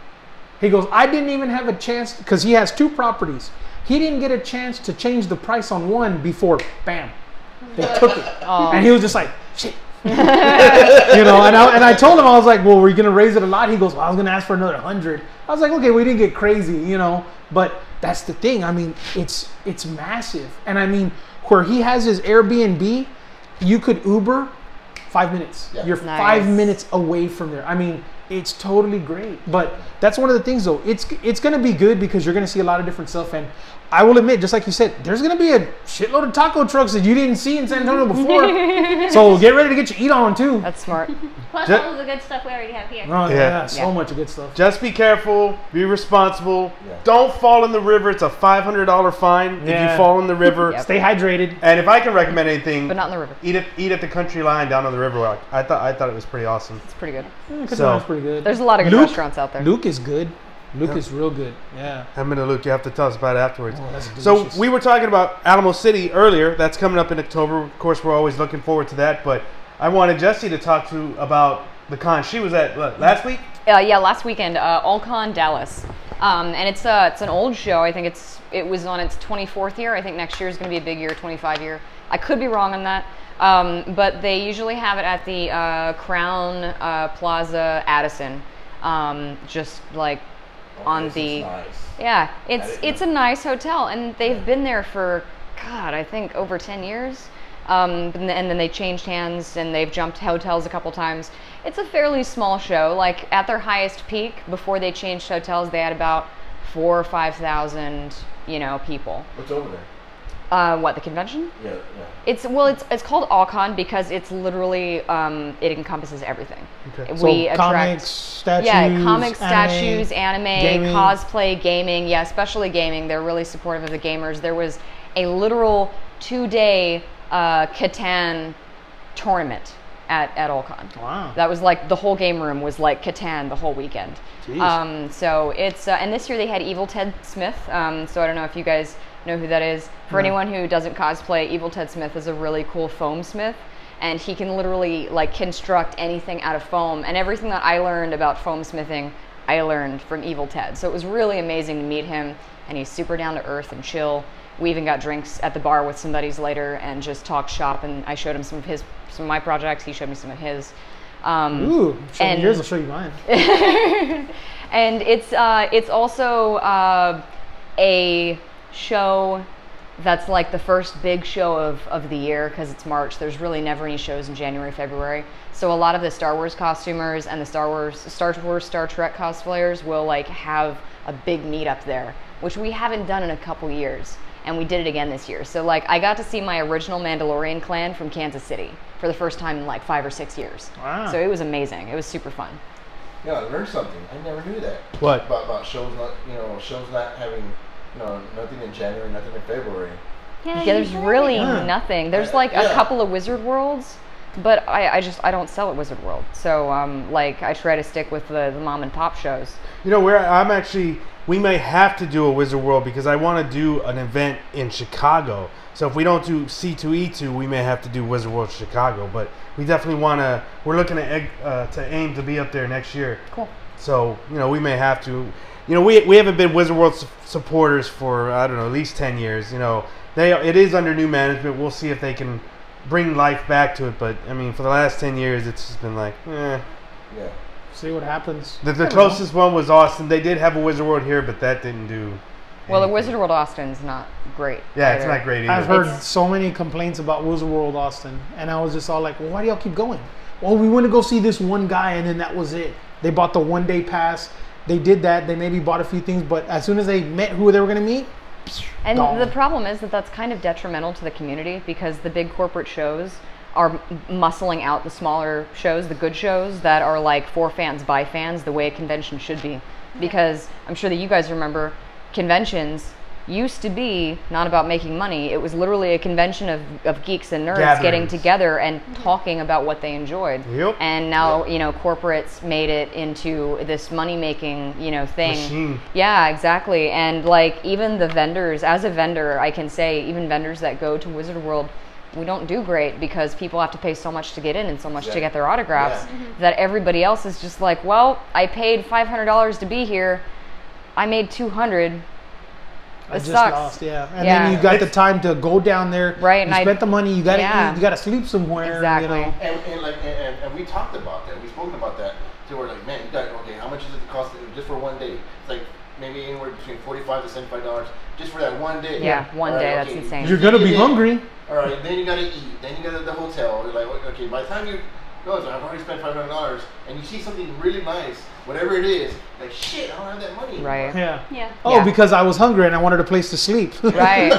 He goes, "I didn't even have a chance," because he has 2 properties. He didn't get a chance to change the price on one before, bam, they took it. And he was just like, shit. And I told him, I was like, "Well, were you gonna raise it a lot?" He goes, "Well, I was gonna ask for another 100." I was like, "Okay, we didn't get crazy, but that's the thing. I mean, it's massive. And I mean, where he has his Airbnb, you could Uber 5 minutes. Yeah. You're Nice. 5 minutes away from there. I mean, it's totally great. But that's one of the things, though. It's going to be good because you're going to see a lot of different stuff. And I will admit, just like you said, there's going to be a shitload of taco trucks that you didn't see in San Antonio before. So get ready to get your eat on, too. That's smart. Plus Ju- all of the good stuff we already have here. Oh, Yeah. yeah, so Yeah. much good stuff. Just be careful. Be responsible. Yeah. Don't fall in the river. It's a $500 fine if Yeah. you fall in the river. Yep. Stay hydrated. And if I can recommend anything, But not in the river. eat at the country line down on the river. I thought it was pretty awesome. It's pretty good. That's pretty good. There's a lot of good Luke- restaurants out there. Luke is good. Luke is real good. Yeah. I'm gonna Luke. You have to tell us about it afterwards. Oh, that's So delicious. we were talking about Alamo City earlier. That's coming up in October. Of course, we're always looking forward to that. But I wanted Jessie to talk to about the con she was at last week. Yeah, last weekend, Allcon Dallas, and it's an old show. I think it was on its 24th year. I think next year is going to be a big year, 25 year. I could be wrong on that, but they usually have it at the Crown Plaza Addison, just like on This is the nice. yeah. didn't It's a nice hotel, and they've been there for God, I think over 10 years. And then they changed hands and they've jumped hotels a couple times. It's a fairly small show. Like at their highest peak before they changed hotels, they had about 4,000 or 5,000, people. What's over there? What, the convention? Yeah. It's called Allcon because it's literally it encompasses everything. Okay. So We attract comics, statues, comics, anime, statues, anime, gaming. cosplay, gaming. Yeah, especially gaming. They're really supportive of the gamers. There was a literal 2-day Catan tournament at Allcon. Wow. That was like the whole game room was like Catan the whole weekend. Jeez. So it's and this year they had Evil Ted Smith. So I don't know if you guys know who that is. For anyone who doesn't cosplay, Evil Ted Smith is a really cool foam smith, and he can literally like construct anything out of foam. And everything that I learned about foam smithing, I learned from Evil Ted. So it was really amazing to meet him, and he's super down to earth and chill. We even got drinks at the bar with some buddies later and just talked shop. And I showed him some of my projects. He showed me some of his. Ooh, show me and- yours, I'll show you mine. And it's also a show That's like the first big show of the year because it's March. There's really never any shows in January, February. So a lot of the Star Wars costumers and the Star Trek cosplayers will like have a big meetup there, which we haven't done in a couple years. And we did it again this year. So like I got to see my original Mandalorian clan from Kansas City for the first time in like 5 or 6 years. Wow. So it was amazing. It was super fun. Yeah, I learned something. I never knew that. What? About shows not having, nothing in January, nothing in February. Yeah, there's really nothing. There's like a Yeah. couple of Wizard Worlds, but I don't sell at Wizard World. So like I try to stick with the mom and pop shows. You know where I'm actually. We may have to do a Wizard World because I want to do an event in Chicago. So if we don't do C2E2, we may have to do Wizard World Chicago. But we definitely want to. We're looking to aim to be up there next year. Cool. So we may have to. We haven't been Wizard World supporters for I don't know at least 10 years. It is under new management. We'll see if they can bring life back to it. But I mean, for the last 10 years, it's just been like, Yeah. See what happens. The closest one was Austin. They did have a Wizard World here, but that didn't do. Well, the anything. Wizard World Austin's not great. Yeah, it's either. not great either. I've heard so many complaints about Wizard World Austin, and I was just all like, well, why do y'all keep going? Well, we went to go see this one guy, and then that was it. They bought the one-day pass. They did that. They maybe bought a few things, but as soon as they met who they were going to meet, And gone. the problem is that that's kind of detrimental to the community because the big corporate shows are muscling out the smaller shows, the good shows that are like for fans by fans, the way a convention should be. Because I'm sure that you guys remember, conventions used to be not about making money. It was literally a convention of geeks and nerds getting Gatherings. together and talking about what they enjoyed. Yep. And now, corporates made it into this money-making, thing. Machine. Yeah, exactly. And like even the vendors, as a vendor, I can say even vendors that go to Wizard World, we don't do great because people have to pay so much to get in and so much to get their autographs that everybody else is just like, well, I paid $500 to be here. I made $200. I It just sucks. lost, yeah. And Yeah. then you got the time to go down there. Right, You and spent the money. You got to Yeah. eat. You got to sleep somewhere. Exactly. And we talked about that. We spoke about that. So we're like, man, how much is it to cost just for one day? It's like maybe anywhere between $45 to $75 just for that one day. Yeah, one All day, right, that's insane. You're gonna be hungry. All right, then you gotta eat. Then you gotta the hotel. You're like, okay, by the time you go, so I've already spent $500, and you see something really nice, whatever it is, like shit, I don't have that money. Right. Yeah. Yeah. Oh, Yeah. because I was hungry and I wanted a place to sleep. Right.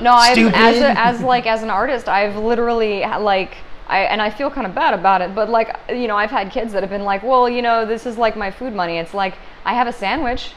No, I've Stupid. as an artist, I've literally I feel kind of bad about it, but like, I've had kids that have been like, well, this is like my food money. It's like, I have a sandwich.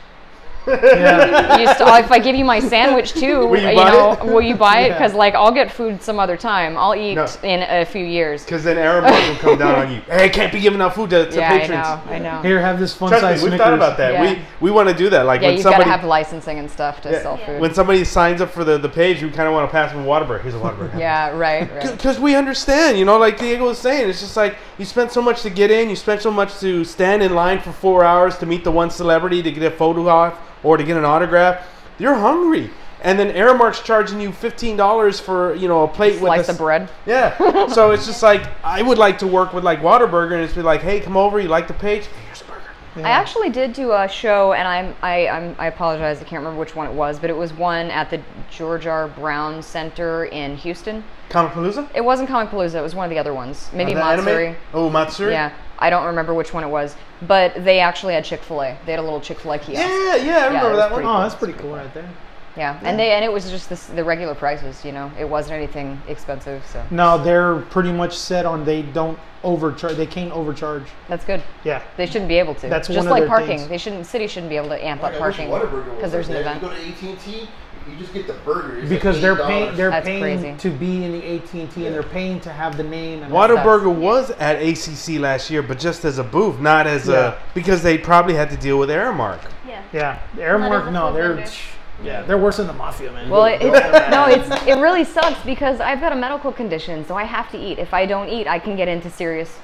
Yeah. If I give you my sandwich too, Will you buy it? will you buy it? Yeah. Because like I'll get food some other time. I'll eat No. in a few years. Because then Aaron Mark will come down on you. Hey, I can't be giving out food to Yeah, patrons. I know. Here, have this fun Trust size me, we've Snickers. thought about that. Yeah. We want to do that. Like Yeah, when you've got to somebody have licensing and stuff to sell food. when somebody signs up for the page, we kind of want to pass them a Whataburger. Here's a Whataburger. Yeah, right. Because we understand, like Diego was saying, it's just like you spent so much to get in, you spent so much to stand in line for 4 hours to meet the one celebrity to get a photo off or to get an autograph. You're hungry, and then Aramark's charging you $15 for a plate with Slice of bread. Yeah, so it's just like I would like to work with like Whataburger and it's be like, hey, come over, you like the page? Here's a burger. Yeah. I actually did do a show, and I apologize, I can't remember which one it was, but it was one at the George R. Brown Center in Houston. Comicpalooza? It wasn't Comicpalooza, it was one of the other ones. Maybe The anime? Matsuri. Oh, Matsuri? Yeah, I don't remember which one it was, but they actually had Chick-fil-A. They had a little Chick-fil-A kiosk. Yeah, I it remember was that one. pretty Oh, that's pretty cool right there. Yeah, and it was just the regular prices, It wasn't anything expensive, so No, they're pretty much set on they don't overcharge. They can't overcharge. that's good. Yeah. They shouldn't be able to. That's just one of like their parking. things. City shouldn't be able to amp up Like, I wish parking Whataburger was because there's an like that. event. You go to AT&T, you just get the burger. It's Because like they're paying. $8. They're That's paying crazy. to be in the AT&T, and they're paying to have the name. And Whataburger was at ACC last year, but just as a booth, not as Yeah. because they probably had to deal with Aramark. Yeah. Yeah, the Not as Aramark. a No, full they're vendor. they're worse than the mafia, man. Well, it really sucks because I've got a medical condition, so I have to eat. If I don't eat, I can get into serious,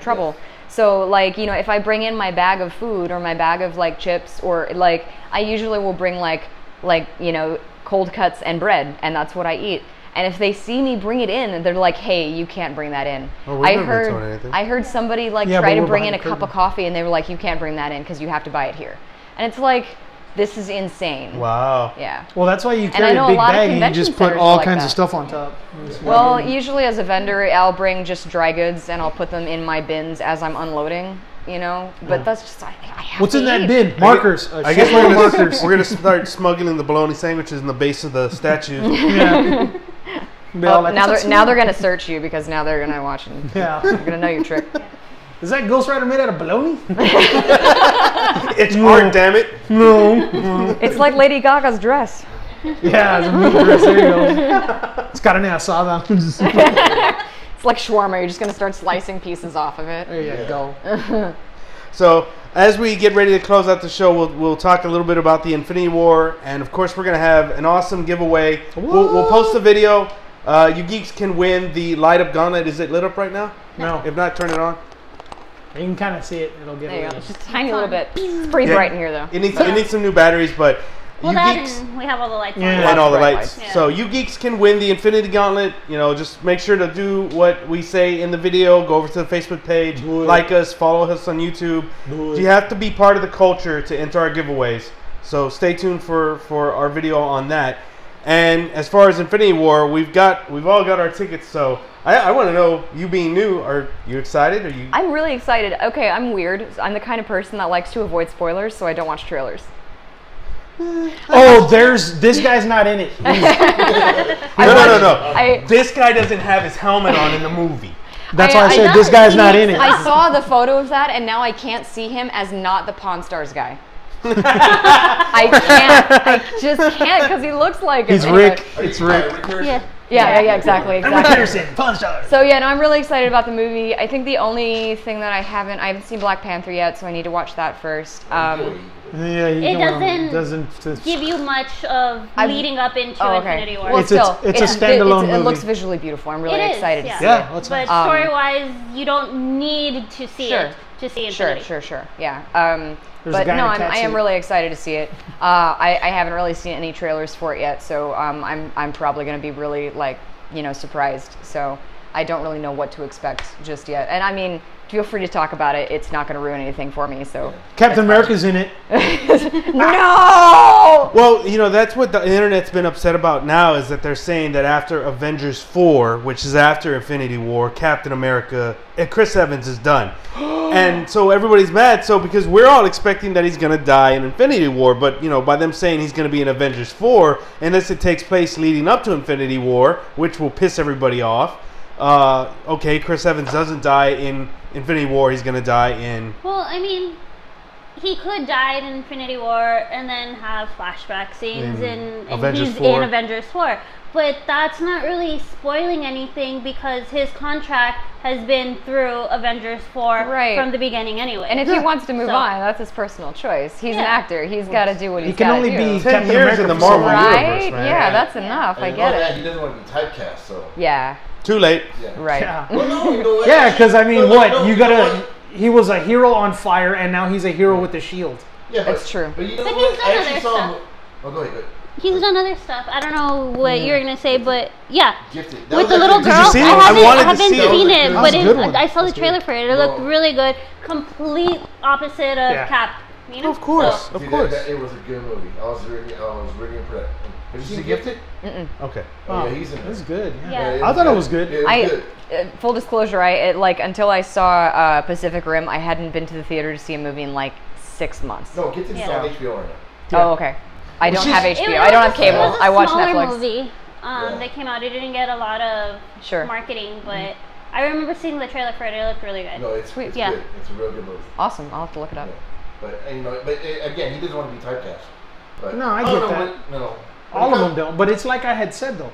trouble. So like, if I bring in my bag of food or my bag of like chips or like, I usually will bring like cold cuts and bread, and that's what I eat. And if they see me bring it in, they're like, "Hey, you can't bring that in." Oh, we've never been told anything. I heard somebody like Yeah, try but to we're bring in a behind the cup of coffee, and they were like, "You can't bring that in because you have to buy it here." And it's like, This is insane. Wow. Yeah. Well, that's why you I carry a know a big lot of bag and you convention just put centers all like kinds that. of stuff on top. Well, usually as a vendor, I'll bring just dry goods and I'll put them in my bins as I'm unloading. You know, but that's just I have What's to in that eat. bin? Markers. I guess we're gonna markers. we're gonna start smuggling the bologna sandwiches in the base of the statues. Yeah. Be all like, now "What's that now smell?" they're gonna search you because now they're gonna watch and Yeah. they're gonna know your trick. Is that Ghost Rider made out of bologna? It's art, damn it. No. It's like Lady Gaga's dress. Yeah, it's a meat dress. There you go. It's carne asada. It's like shawarma. You're just gonna start slicing pieces off of it. There you go. So as we get ready to close out the show, we'll talk a little bit about the Infinity War, and of course we're gonna have an awesome giveaway. We'll post a video. You geeks can win the light up gauntlet. Is it lit up right now? No. If not, turn it on. You can kind of see it. It'll get There you lit go. up. Just a tiny little bit. It's pretty bright in here though. It needs some new batteries, but Well, you that geeks and we have all the lights Yeah. on. and all the Bright lights. lights. So you geeks can win the Infinity Gauntlet. You know, just make sure to do what we say in the video. Go over to the Facebook page, like us, follow us on YouTube. You have to be part of the culture to enter our giveaways. So stay tuned for our video on that. And as far as Infinity War, we've all got our tickets. So I want to know, you being new, are you excited? Are you? I'm really excited. Okay, I'm weird. I'm the kind of person that likes to avoid spoilers, so I don't watch trailers. Oh, this guy's not in it. No. This guy doesn't have his helmet on in the movie. That's why I said this guy's not in it. I saw the photo of that, and now I can't see him as not the Pawn Stars guy. I can't. I just can't because he looks like He's anyway. Rick. It's Rick. Yeah. Exactly. Pawn Stars. So yeah, no, I'm really excited about the movie. I think the only thing that I haven't seen Black Panther yet, so I need to watch that first. Yeah, It doesn't give you much of leading up into Infinity War. Well, It's a standalone It movie. looks visually beautiful. I'm really It is, excited yeah. to see Yeah, it. let's But story-wise, you don't need to see Sure. it to see Infinity. Sure. Yeah. There's a But guy no, in a cat I am suit. really excited to see it. I haven't really seen any trailers for it yet, so I'm probably going to be really surprised. So I don't really know what to expect just yet. And I mean, feel free to talk about it. It's not going to ruin anything for me. So Captain America's in it. no. Well, that's what the internet's been upset about now, is that they're saying that after Avengers 4, which is after Infinity War, Captain America and Chris Evans is done. And so everybody's mad. So because we're all expecting that he's going to die in Infinity War, but by them saying he's going to be in Avengers 4, unless it takes place leading up to Infinity War, which will piss everybody off. Okay, Chris Evans doesn't die in Infinity War, he's going to die in... Well, I mean, he could die in Infinity War and then have flashback scenes and Avengers he's 4. in Avengers 4. But that's not really spoiling anything because his contract has been through Avengers 4 from the beginning anyway. And if he wants to move on, that's his personal choice. He's an actor. He's got to do what he's got to do. He can only be 10 Captain years America in the for Marvel so long. universe, man. Yeah, that's enough. I get it. He doesn't want to be typecast, so. Yeah. Too late. Yeah. Right. Yeah. Well, no, you know what? Yeah, because I mean, Well, what no, you you know gotta? what? He was a hero on fire, and now he's a hero with the shield. Yeah, That's true. But you know But what? he's done I actually other saw him. stuff. Oh, go ahead. He's done other stuff. I don't know what you're gonna say, but yeah. Gifted. That With was the little actually- girl, you see it? I I wanted to haven't see it. seen That it, was but a good one. I saw the That's trailer good. for it. It looked really good. Complete opposite of Yeah. Cap. You know? Of course. So, Of See, course. it was a good movie. I was really impressed. Have you seen Gifted? Okay. Oh, yeah, he's in That's there. good. Yeah. I thought it was good. Yeah, it was good. Full disclosure, until I saw Pacific Rim, I hadn't been to the theater to see a movie in like 6 months. No, Gifted's Yeah. on HBO right now. Oh, okay. I don't have It HBO. was I don't have a- cable. It was a I watch smaller Netflix. movie that came out. It didn't get a lot of marketing, but I remember seeing the trailer for it. It looked really good. No, it's Sweet. it's Yeah. good. It's a real good movie. Awesome. I'll have to look it up. Yeah. But again, he doesn't want to be typecast. But No, I don't get know that. what- no. All of them don't. But it's like I had said though,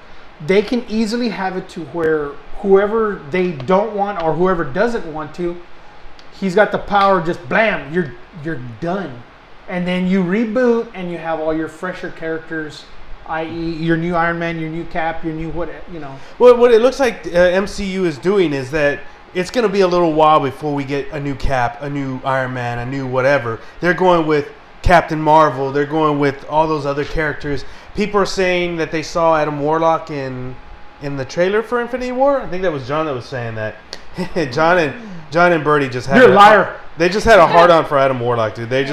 they can easily have it to where whoever they don't want or whoever doesn't want to, he's got the power. Just blam, you're done, and then you reboot and you have all your fresher characters, i.e., your new Iron Man, your new Cap, your new what. Well, what it looks like MCU is doing is that it's going to be a little while before we get a new Cap, a new Iron Man, a new whatever. They're going with Captain Marvel. They're going with all those other characters. People are saying that they saw Adam Warlock in the trailer for Infinity War. I think that was John that was saying that. John and Birdie just had You're a liar. They just had a hard on for Adam Warlock, dude. They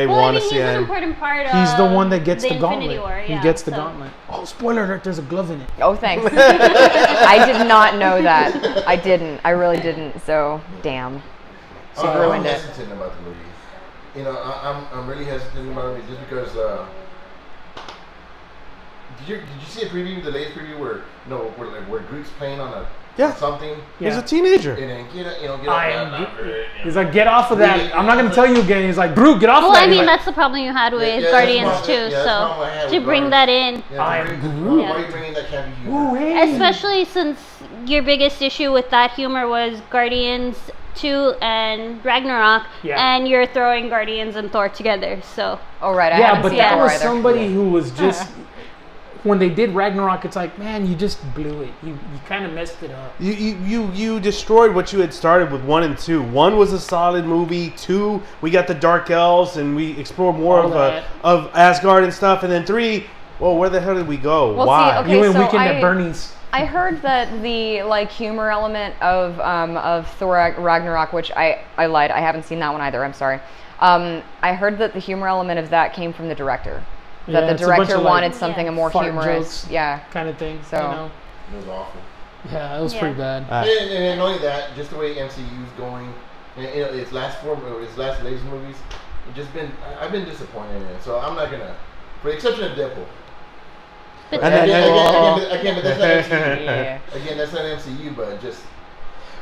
Well, want I to mean, see he's an him. important part of He's the one that gets the Infinity gauntlet. War, He yeah, gets the so. gauntlet. Oh, spoiler alert! There's a glove in it. Oh, thanks. I did not know that. I didn't. I really didn't. So, damn. She ruined I'm it. hesitant about the movie. You know, I'm really hesitant about it just because. Did you see a preview, the latest preview where Groot's playing on something? He's Yeah. a teenager. And then get off that. He's like, get off of that. I'm not gonna tell you again. He's like, Groot, get off Well, of that. I He's mean, like, that's the problem you had with Yeah, that's Guardians the problem- too. yeah, that's the problem I had So to with bring that in, I am Groot. Why are you bringing that campy humor? ooh, hey. especially since your biggest issue with that humor was Guardians 2 and Ragnarok, Yeah. and you're throwing Guardians and Thor together. So Oh, right. I Yeah, haven't but seen that Thor was either. somebody who was just. When they did Ragnarok, it's like, man, you just blew it. You kind of messed it up. You destroyed what you had started with 1 and 2. 1 was a solid movie. 2, we got the Dark Elves and we explored more All that. of Asgard and stuff. And then 3, well, where the hell did we go? Well, see, Why? okay. You went so Weekend at Bernie's. I heard that the humor element of Thor Ragnarok, which I lied, I haven't seen that one either. I'm sorry. I heard that the humor element of that came from the director. That the it's a bunch director of, like, wanted something a more fart humorous, jokes. yeah. Kind of thing. So- You know? It was awful. Yeah, it was Yeah. pretty bad. And not only that, just the way MCU's going, and its latest latest movies, I've been disappointed in it. So I'm not gonna, with the exception of Deadpool. But And then- Again, but that's not MCU. Yeah. Again, that's not MCU, but just.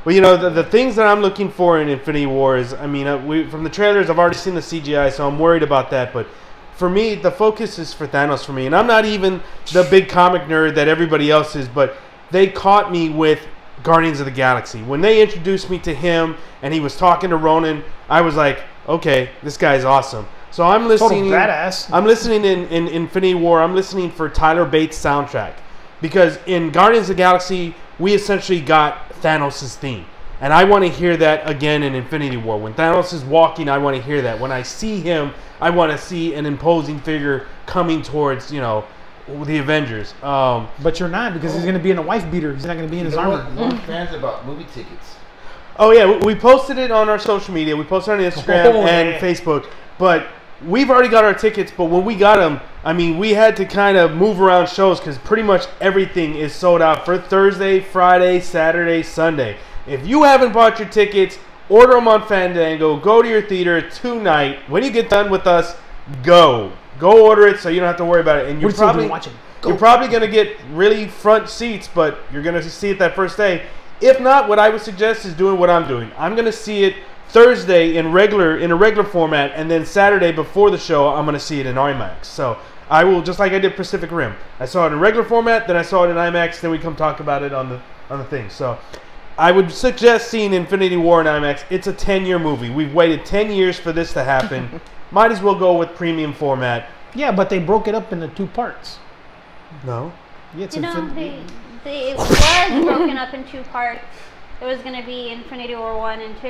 Well, you know, the things that I'm looking for in Infinity War is, I mean, from the trailers, I've already seen the CGI, so I'm worried about that. But for me, the focus is for Thanos for me. And I'm not even the big comic nerd that everybody else is, but they caught me with Guardians of the Galaxy. When they introduced me to him and he was talking to Ronan, I was like, okay, this guy's awesome. So I'm listening. Total badass. I'm listening in Infinity War. I'm listening for Tyler Bates' soundtrack. Because in Guardians of the Galaxy, we essentially got Thanos' theme. And I want to hear that again in Infinity War. When Thanos is walking, I want to hear that. When I see him, I want to see an imposing figure coming towards, the Avengers. But you're not, because he's going to be in a wife beater. He's not going to be in his You know armor. what? Fans about movie tickets. Oh, yeah, we posted it on our social media. We posted it on Instagram Oh, and yeah. Facebook. But we've already got our tickets. But when we got them, I mean, we had to kind of move around shows because pretty much everything is sold out for Thursday, Friday, Saturday, Sunday. If you haven't bought your tickets, order them on Fandango. Go to your theater tonight. When you get done with us, go order it so you don't have to worry about it. And you're What are you probably watching? you're probably going to get really front seats, but you're going to see it that first day. If not, what I would suggest is doing what I'm doing. I'm going to see it Thursday in a regular format, and then Saturday before the show, I'm going to see it in IMAX. So I will, just like I did Pacific Rim. I saw it in regular format, then I saw it in IMAX, then we come talk about it on the thing. So I would suggest seeing Infinity War in IMAX. It's a 10-year movie. We've waited 10 years for this to happen. Might as well go with premium format. Yeah, but they broke it up into 2 parts. No. Yeah, it's it was broken up in 2 parts. It was going to be Infinity War 1 and 2,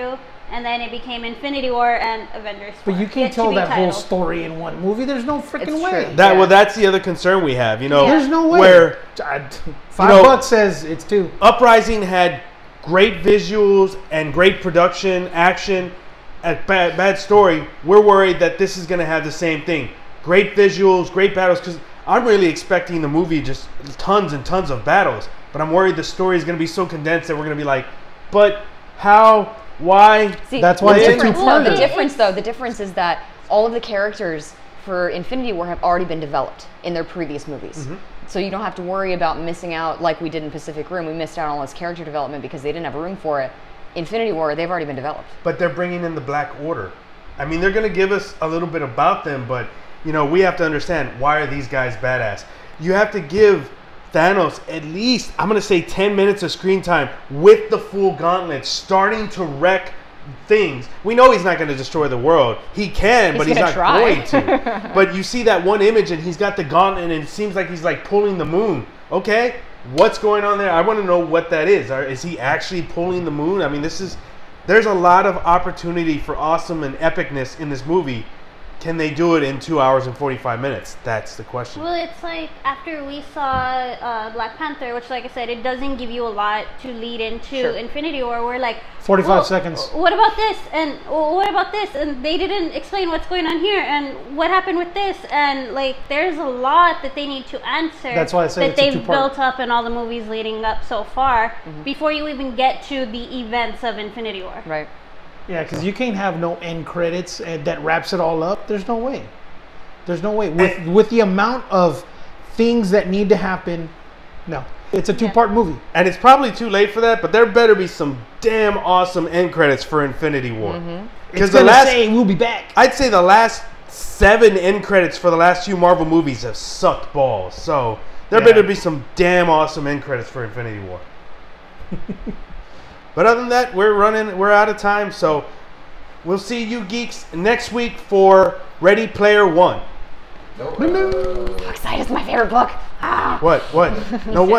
and then it became Infinity War and Avengers 4. But you can't Yet to tell be that whole titled. story in one movie. There's no freaking It's way. true. Well, Yeah. that's the other concern we have. There's no way. Where $5 says it's 2. Uprising had great visuals and great production, action, and bad story. We're worried that this is going to have the same thing. Great visuals, great battles, because I'm really expecting the movie just tons and tons of battles. But I'm worried the story is going to be so condensed that we're going to be like, but how, why? See, That's why the it's a difference, two-parter. the difference is that all of the characters for Infinity War have already been developed in their previous movies. So you don't have to worry about missing out like we did in Pacific Rim. We missed out on all this character development because they didn't have room for it. Infinity War, they've already been developed. But they're bringing in the Black Order. I mean, they're going to give us a little bit about them, but, we have to understand, why are these guys badass? You have to give Thanos at least, I'm going to say 10 minutes of screen time with the full gauntlet starting to wreck things. We know he's not going to destroy the world. He can, but he's gonna not try. going to. But you see that one image and he's got the gauntlet and it seems like he's like pulling the moon. Okay, what's going on there? I want to know what that is. Is he actually pulling the moon? I mean, there's a lot of opportunity for awesome and epicness in this movie. can they do it in 2 hours and 45 minutes? That's the question. Well, it's like after we saw Black Panther, which, like I said, it doesn't give you a lot to lead into Infinity War. We're like 45 seconds. What about this? And what about this? And they didn't explain what's going on here. And what happened with this? And like, there's a lot that they need to answer. That's why I say that it's a they've two-part. built up in all the movies leading up so far before you even get to the events of Infinity War. Right. Yeah, because you can't have no end credits and that wraps it all up. There's no way. There's no way. With the amount of things that need to happen, no. It's a two-part movie. And it's probably too late for that, but there better be some damn awesome end credits for Infinity War. It's going to say we'll be back. I'd say the last 7 end credits for the last few Marvel movies have sucked balls. So there better be some damn awesome end credits for Infinity War. But other than that, we're out of time. So we'll see you geeks next week for Ready Player One. So excited. It's my favorite book. What? No, what?